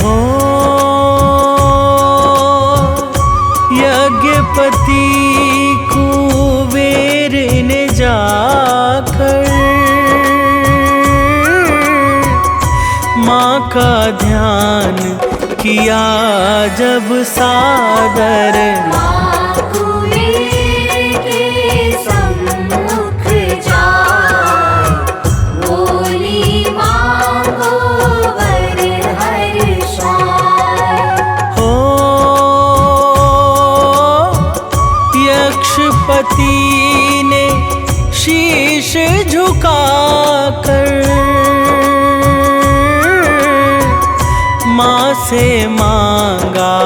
हो यज्ञपति कुबेर ने जाकर माँ का ध्यान किया जब सादर। माँ कुबेर के सम्मुख जाए, बोली मांगो वर हर्षाए। हो यक्षपति ने शीश झुकाकर माँ से मांगा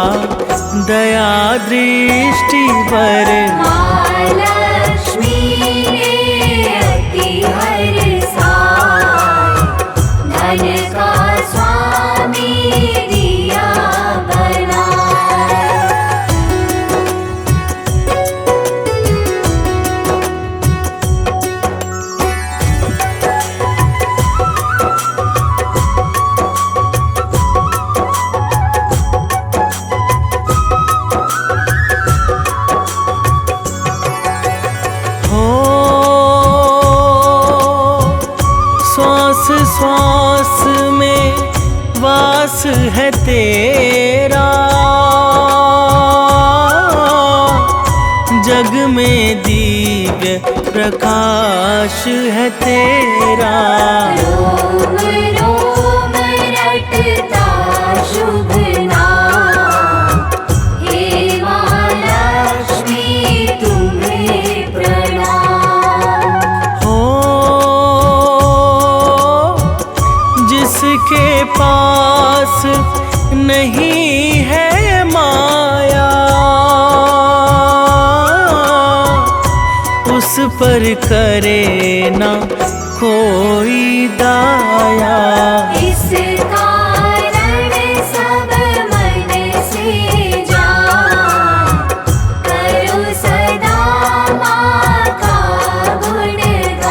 दया दृष्टि पर। माँ लक्ष्मी ने अति हर्षाए, धन का स्वामी दिया बनाए। हो श्वास श्वास में वास है तेरा, जग में दिव्य प्रकाश है तेरा। रोम रोम रटता शुभ नाम, हे माँ लक्ष्मी तुम्हें प्रणाम। हो जिसके पास नहीं है माया, उस पर करे ना कोई दाया। इस कारण सब मन से जान, करो सदा माँ का गुणगान।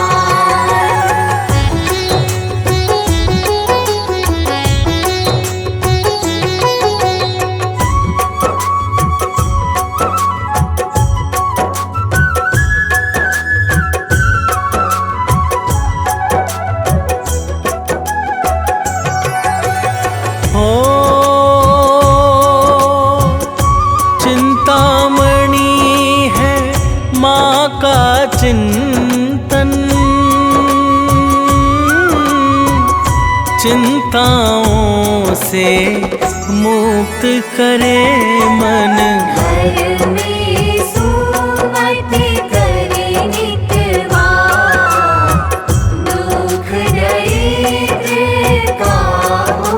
हो चिंतामणि है माँ का चिंतन, चिंताओं से मुक्त करे मन। घर में सुमति करे नित्य वास, दुख दरिद्र का हो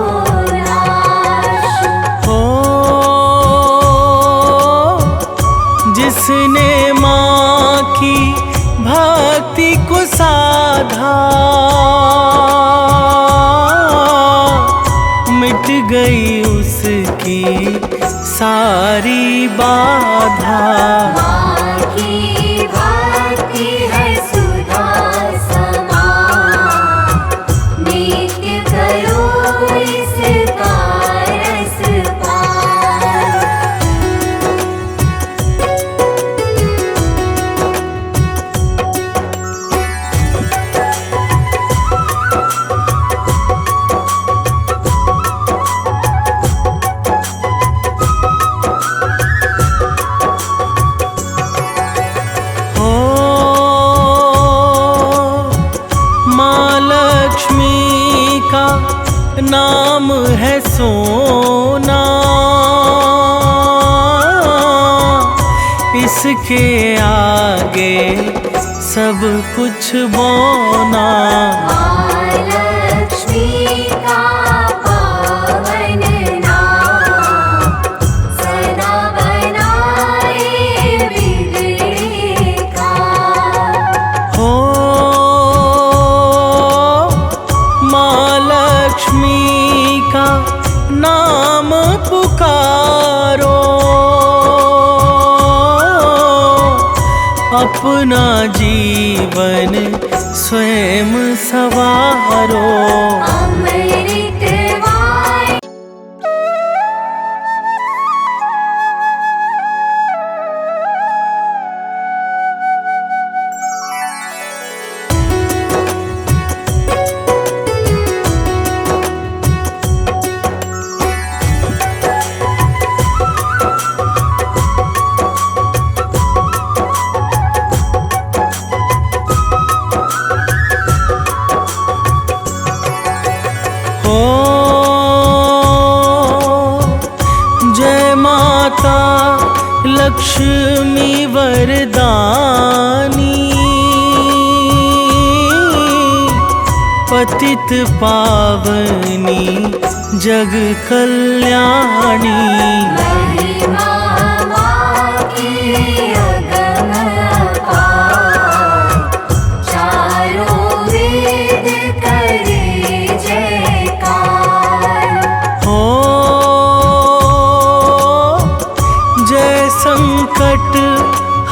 नाश। हो जिसने माँ की भक्ति को साधा, मिट गई उसकी सारी बाधा। माँ की भक्ति है सुधा समान, नित्य करो इसका रस पान। नाम है सोना, इसके आगे सब कुछ बौना। महालक्ष्मी का पावन नाम, सदा बनाए बिगड़े अपना जीवन स्वयं सवारो। अमृत वाणी हो जय माता लक्ष्मी वरदानी, पतित पावनी जग कल्याणी। महिमा की अगम अपार, चारों वेद करे जयकार। हो जय संकट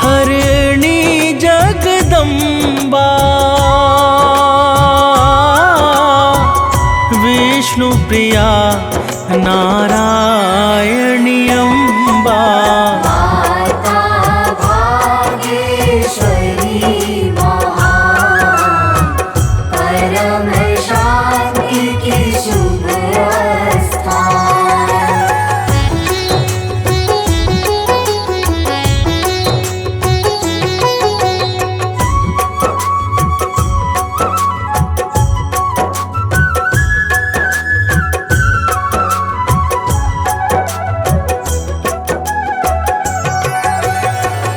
हरिणी जगदम्बा, विष्णु प्रिया नारायणी अम्बा। माता भागेश्वरी महान, परम शांति की शुभ स्थान।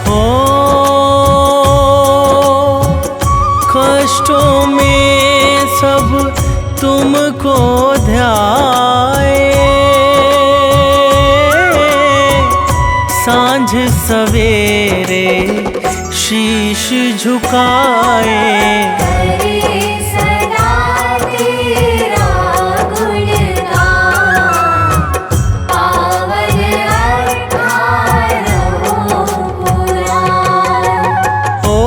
हो कष्टों में सब तुमको ध्याए, सांझ सवेरे शीश झुकाए। करे सदा तेरा गुणगान, पावन अठारहों पुराण। हो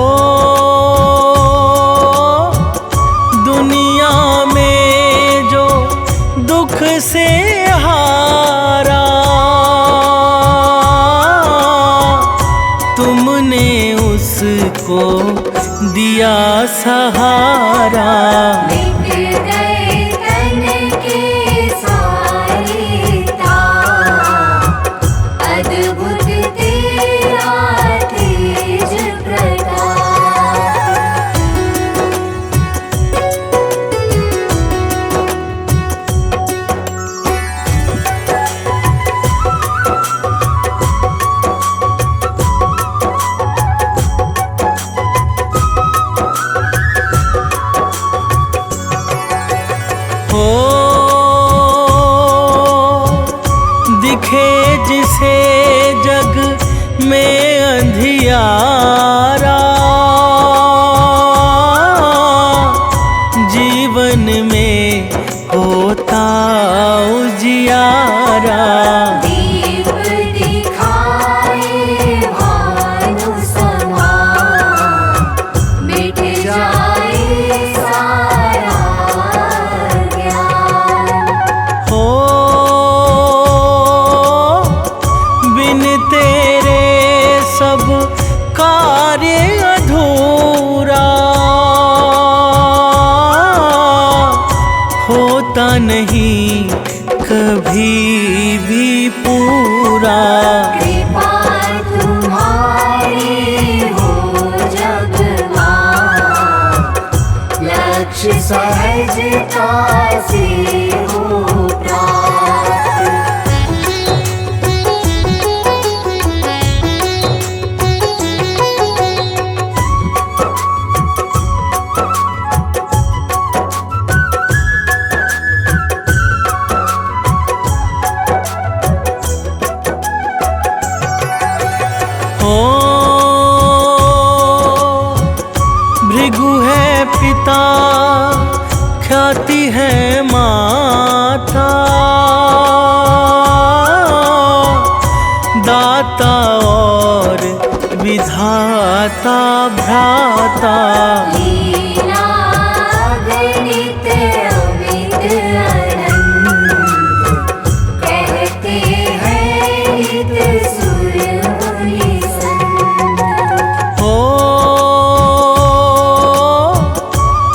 दुनिया में जो दुख से हारा, तुमने उसको दिया सहारा। मिट गए तन के सारे ताप, अद्भुत तेरा तेज प्रताप। हो दिखे जिसे जग में अंधियारा, जीवन में होता उजियारा। दीप दिखाए भानु समान, मिट जाए सारा ज्ञान। हो बिन तेरे सब कार्य अधूरा, होता नहीं कभी भी पूरा। कृपा तुम्हारी हो जग मां, लक्ष्य सहजता से हो प्राप्त। हो भृगु है पिता, ख्याति है माता, माता भ्राता। लीला गणित अमित अनंत, कहते हैं हित सुर मुनि संत। हो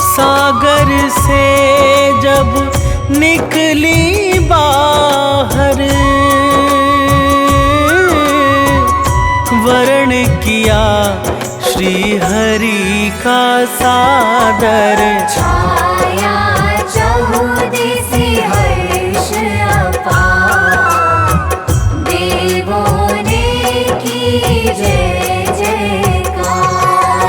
सागर से जब निकली बाहर, वर्ण किया श्री हरि का सादर। छाया चहुदिशि हर्ष अपार, देवों ने की जय जयकार।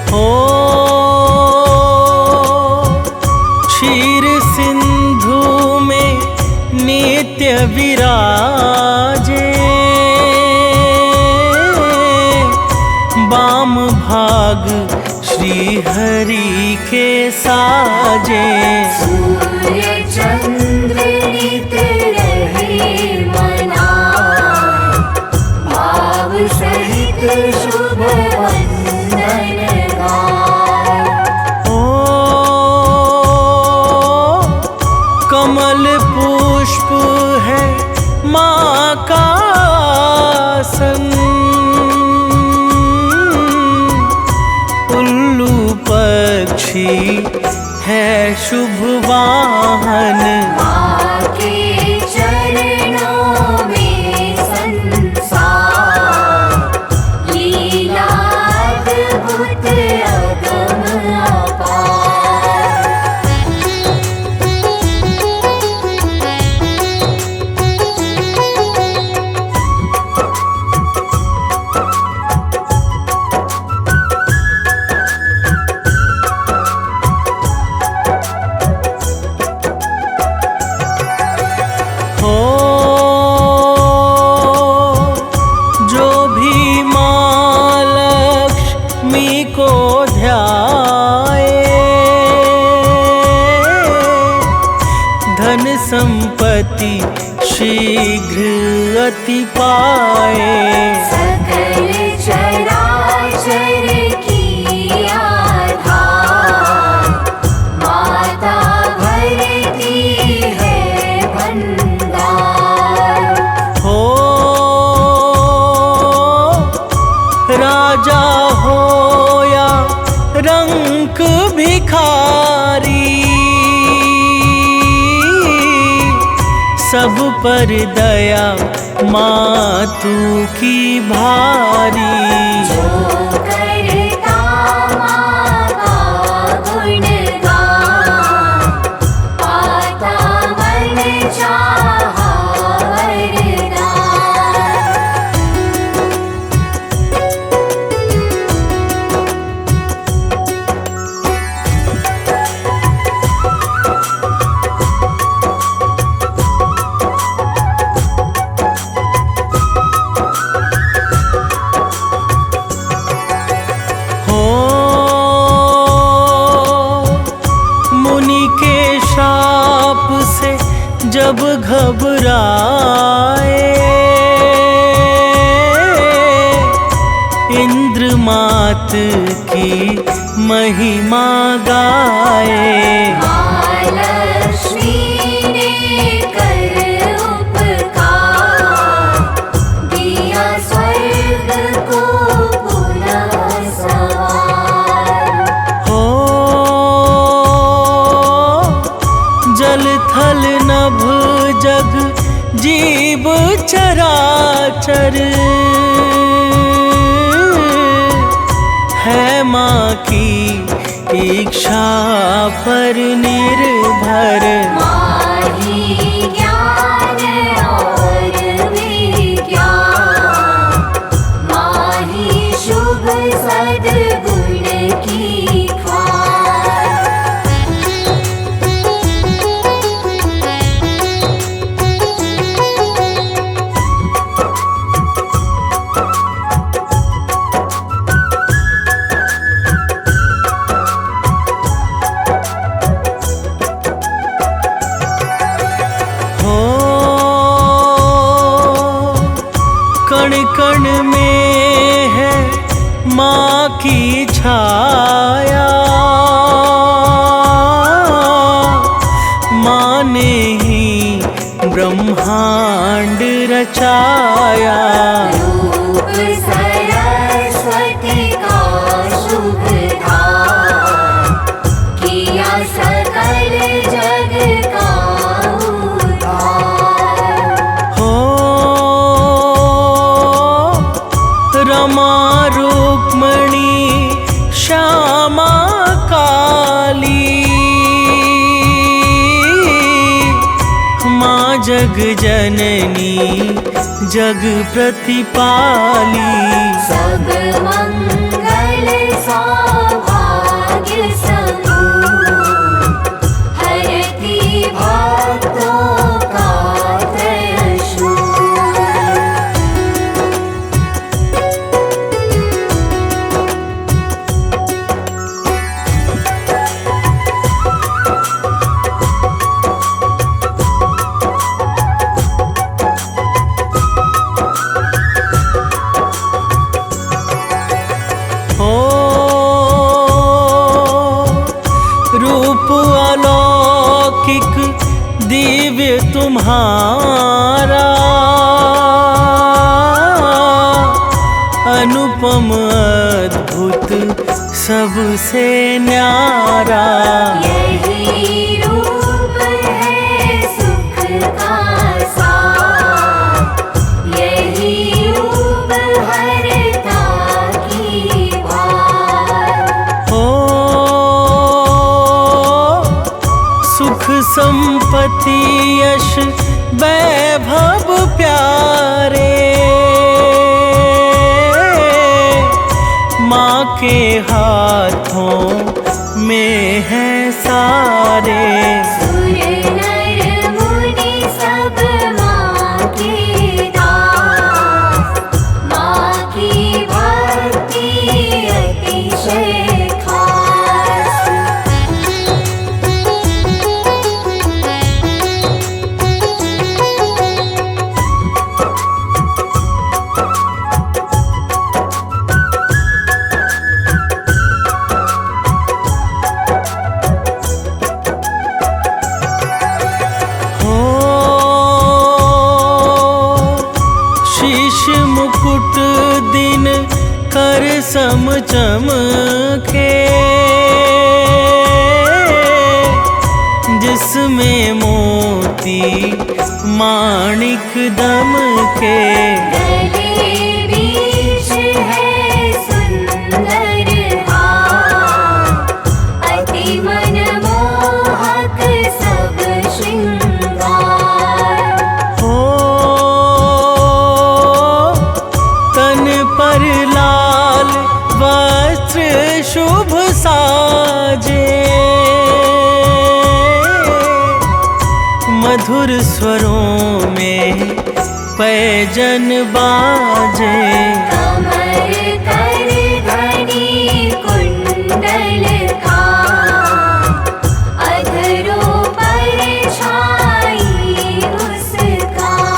हो क्षीर सिंधु में नित्य विराजे, बाम भाग श्री हरि के साजे। सूर्य चंद्र नित रहे मनाए, भाव सहित शुभ वंदन गाए। ओ कमल पुष्प है माँ का आसन, उल्लू पक्षी है शुभ वाहन। माँ के चरणों में संसार, लीला अद्भुत अगम अपार। हो जो भी माँ लक्ष्मी को ध्याए, धन संपत्ति शीघ्र अति पाए। सकल चराचर की आधार, माता भरती है भंडार। हो राजा हो या रंक भिखारी, सब पर दया मातु की भारी। जो करता माँ का गुणगान, पाता मन चाहा वरदान। हो मुनि के शाप से जब घबराए, इंद्र मात की महिमा गाए। महालक्ष्मी ने कर उपकार, दिया स्वर्ग को पुनः सवार। हो जल थल नभ जग जीव चराचर, है माँ की इच्छा पर निर्भर। माही ज्ञान और विज्ञान, माही शुभ सद्गुण की खान। कण कण में है माँ की छाया, माँ ने ही ब्रह्मांड रचाया। रूप सरस्वती का शुभ धाम, किया सकल जग का उद्धार। हो रमा रुक्मणी श्यामा काली, माँ जग जननी जग प्रतिपाली। सब मंगल सौभाग्य समूह, हरती भक्तों का त्रयशूल। रूप अलौकिक दिव्य तुम्हारा, अनुपम अद्भुत सबसे न्यारा। यही रूप है सुख का सार, यही रूप हरता की भार। हो सुख संपत्ति यश वैभव प्यारे, माँ के हाथों में है सारे। सुर नर मुनि सब माँ के दास, माँ की भक्ति अतिशय खास। हो शीश मुकुट दिन कर सम चमके, जिसमें मोती माणिक दमके। गले बीच है सुंदर हार, अति मनमोहक सब श्रृंगार। हो तन पर लाल वस्त्र शुभ साजे, मधुर स्वरों में पैजन बाजे। कमर कर धनी कुंडल का, अधरों पर छाई मुस्कान।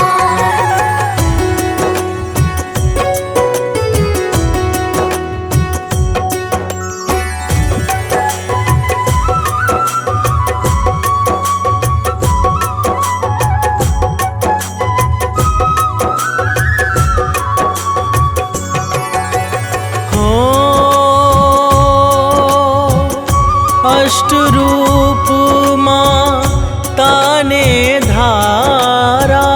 अष्ट रूप माँ ताने धारा,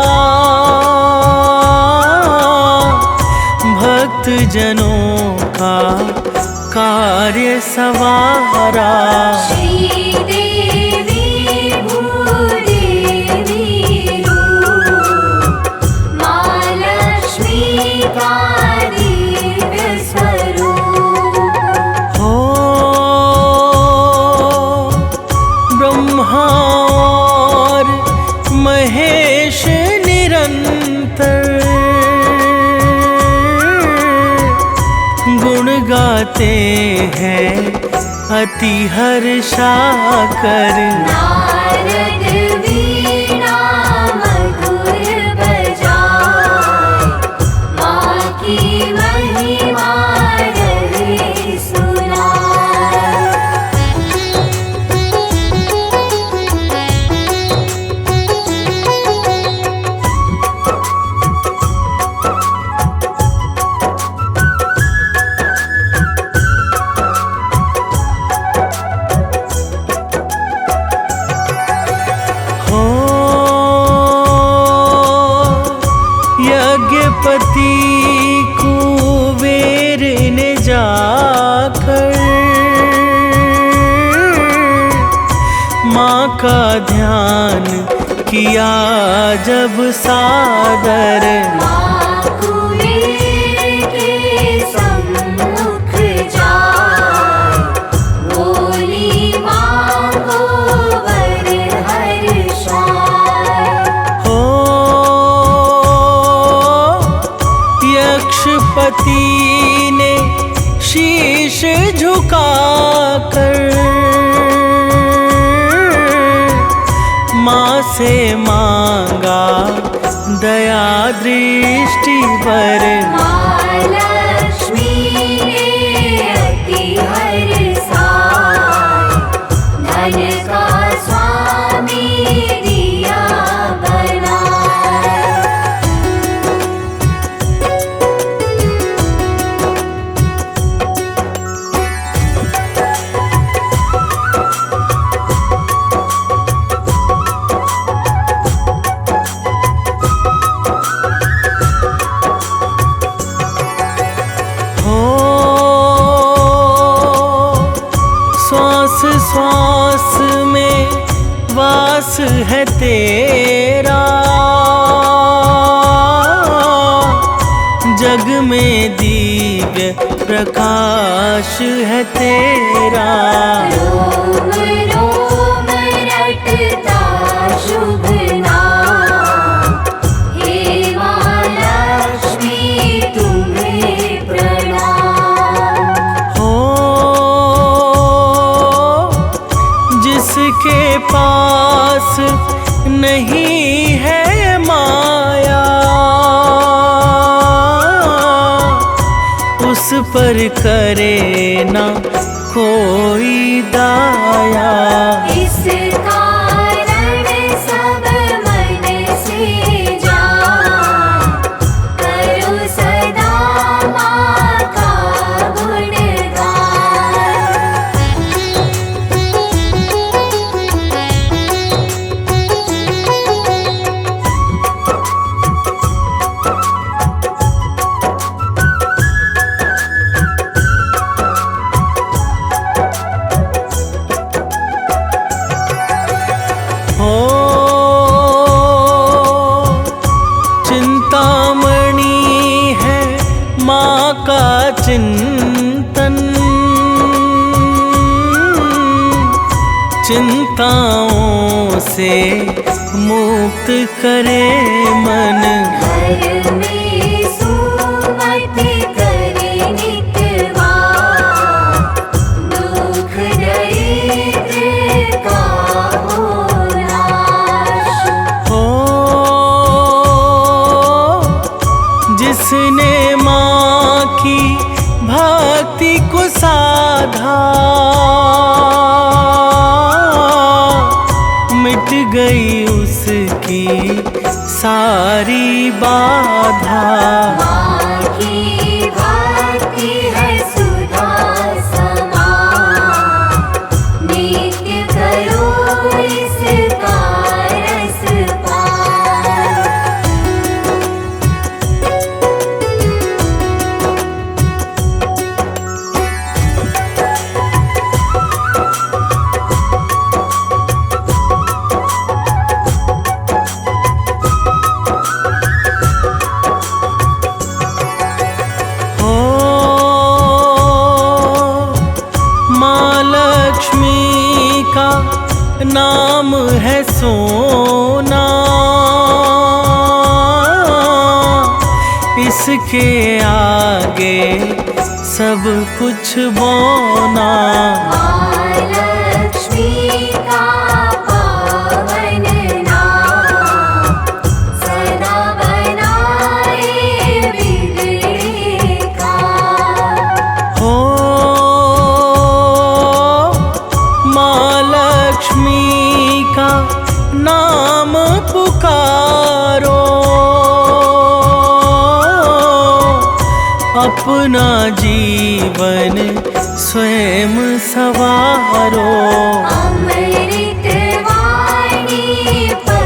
भक्त जनों का कार्य सवारा। श्रीदेवी भूदेवी रूप, माँ लक्ष्मी का दिव्य स्वरूप। हो ब्रह्मा और महेश निरंतर गुण गाते हैं अति हर्षाकर। नारद वीणा मधुर बजाए, माँ पति कुबेर ने जाकर माँ का ध्यान किया जब सादर। माँ कुबेर के सम्मुख जाए, बोली मांगो वर हर्षाय। हो यक्षपति ने शीश झुकाकर माँ से मांगा दया दृष्टि पर। महालक्ष्मी ने अति हर्षाय, धन का स्वामी दिया बनाए। श्वास में वास है तेरा, जग में दिव्य प्रकाश है तेरा। रोम रोम रटता शुभ नाम, हे महालक्ष्मी तुम्हें प्रणाम। हो जिसके पास नहीं है माया, उस पर करे ना कोई दाया। इस कारण सब मन से जान, करो सदा माँ का गुणगान। हो चिंतामणि है माँ का चिंतन, चिंताओं से मुक्त करे मन। घर में सुमति करे नित्य वार, दुख दरिद्र का हो नाश। हो जिसने माँ की भक्ति को साधा, मिट गई उसकी सारी बाधा। माँ की भक्ति है सुधा समान, नित्य करो इसका रस पान। हो माँ लक्ष्मी का नाम है सोना, इसके आगे सब कुछ बौना। महालक्ष्मी का पावन नाम, सदा बनाए बिगड़े काम। हो माँ लक्ष्मी का नाम पुकारो, अपना जीवन स्वयं सवारो। अमृत वाणी पर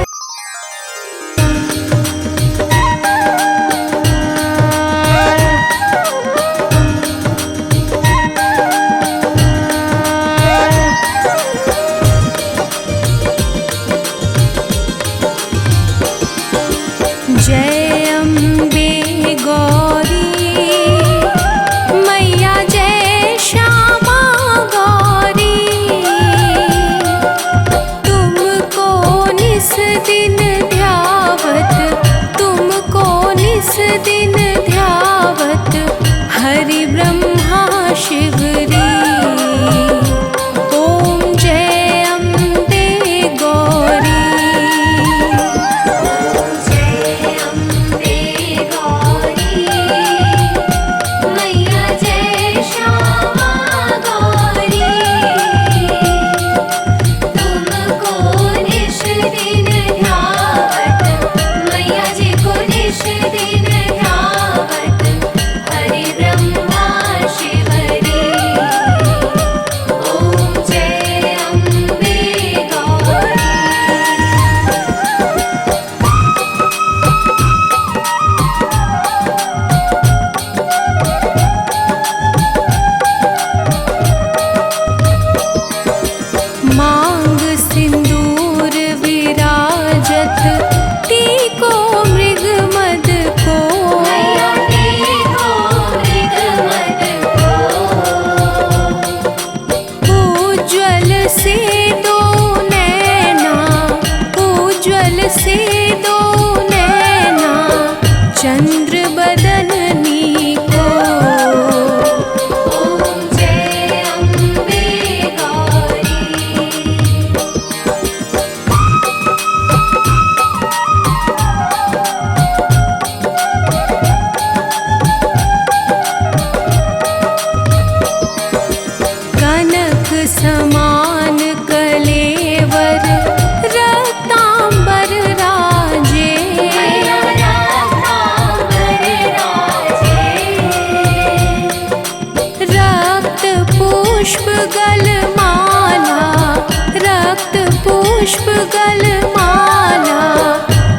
पुष्प गलमाला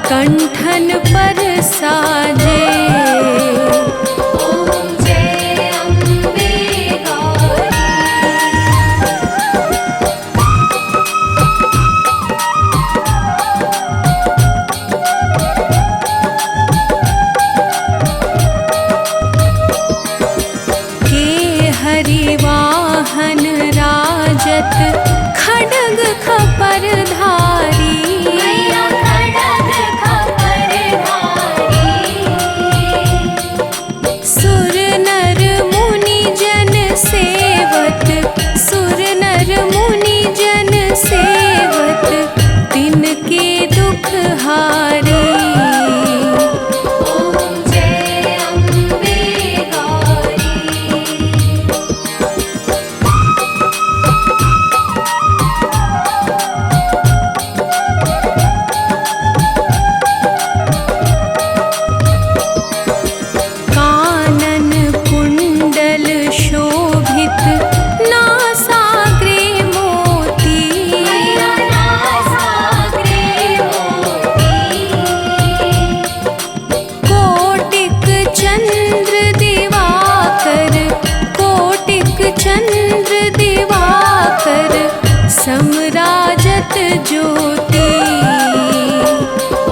कंठन पर साजे। ॐ जय अम्बे गौरी। के हरिवाहन राजत खड्ग खपरधारी। मैया खड्ग खपरधारी। सुर नर मुनि जन सेवत, सुर नर मुनि जन सेवत, तिनके दुख हारी। ॐ जय अम्बे गौरी। कानन कुंडल शोभित नासाग्रे मोती। मैया नासाग्रे मोती। कोटिक चंद्र दिवाकर, कोटिक चंद्र दिवाकर, समराजत ज्योति।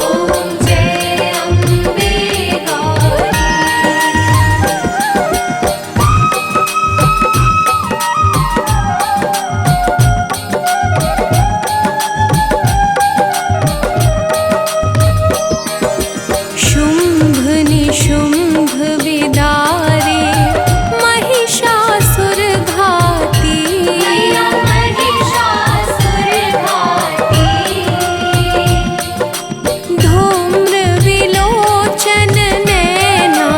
ॐ जय अम्बे गौरी। शुंभ निशुंभ विदारे महिषासुर घाती। मैया महिषासुर घाती। धूम्र विलोचन नैना,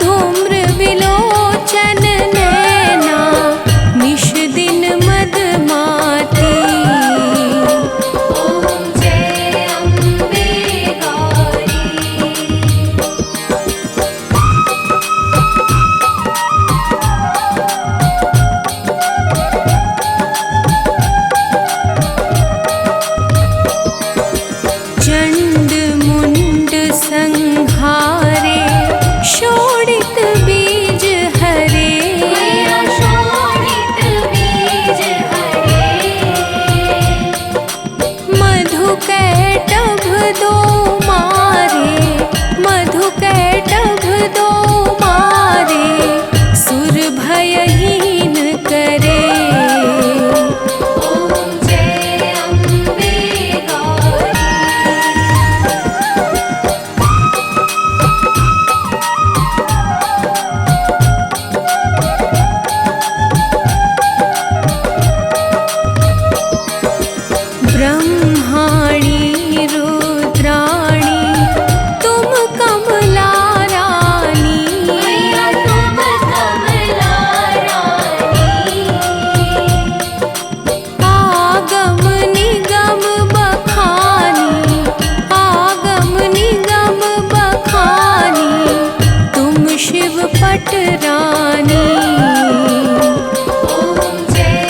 धूम्र विलोचन नैना, निश दिन मदमाती। ॐ जय अम्बे गौरी। चंड मुंड संहारे शोणित बीज हरे। मैया शोणित बीज हरे। मधु कैटभ दो मारे, मधु कैटभ दो मारे, सुर भयहीन करे। ॐ जय अम्बे गौरी। ब्रह्माणी रुद्राणी तुम कमला रानी। मैया तुम कमला रानी। आगम निगम बखानी, आगम निगम बखानी, तुम शिव पट रानी।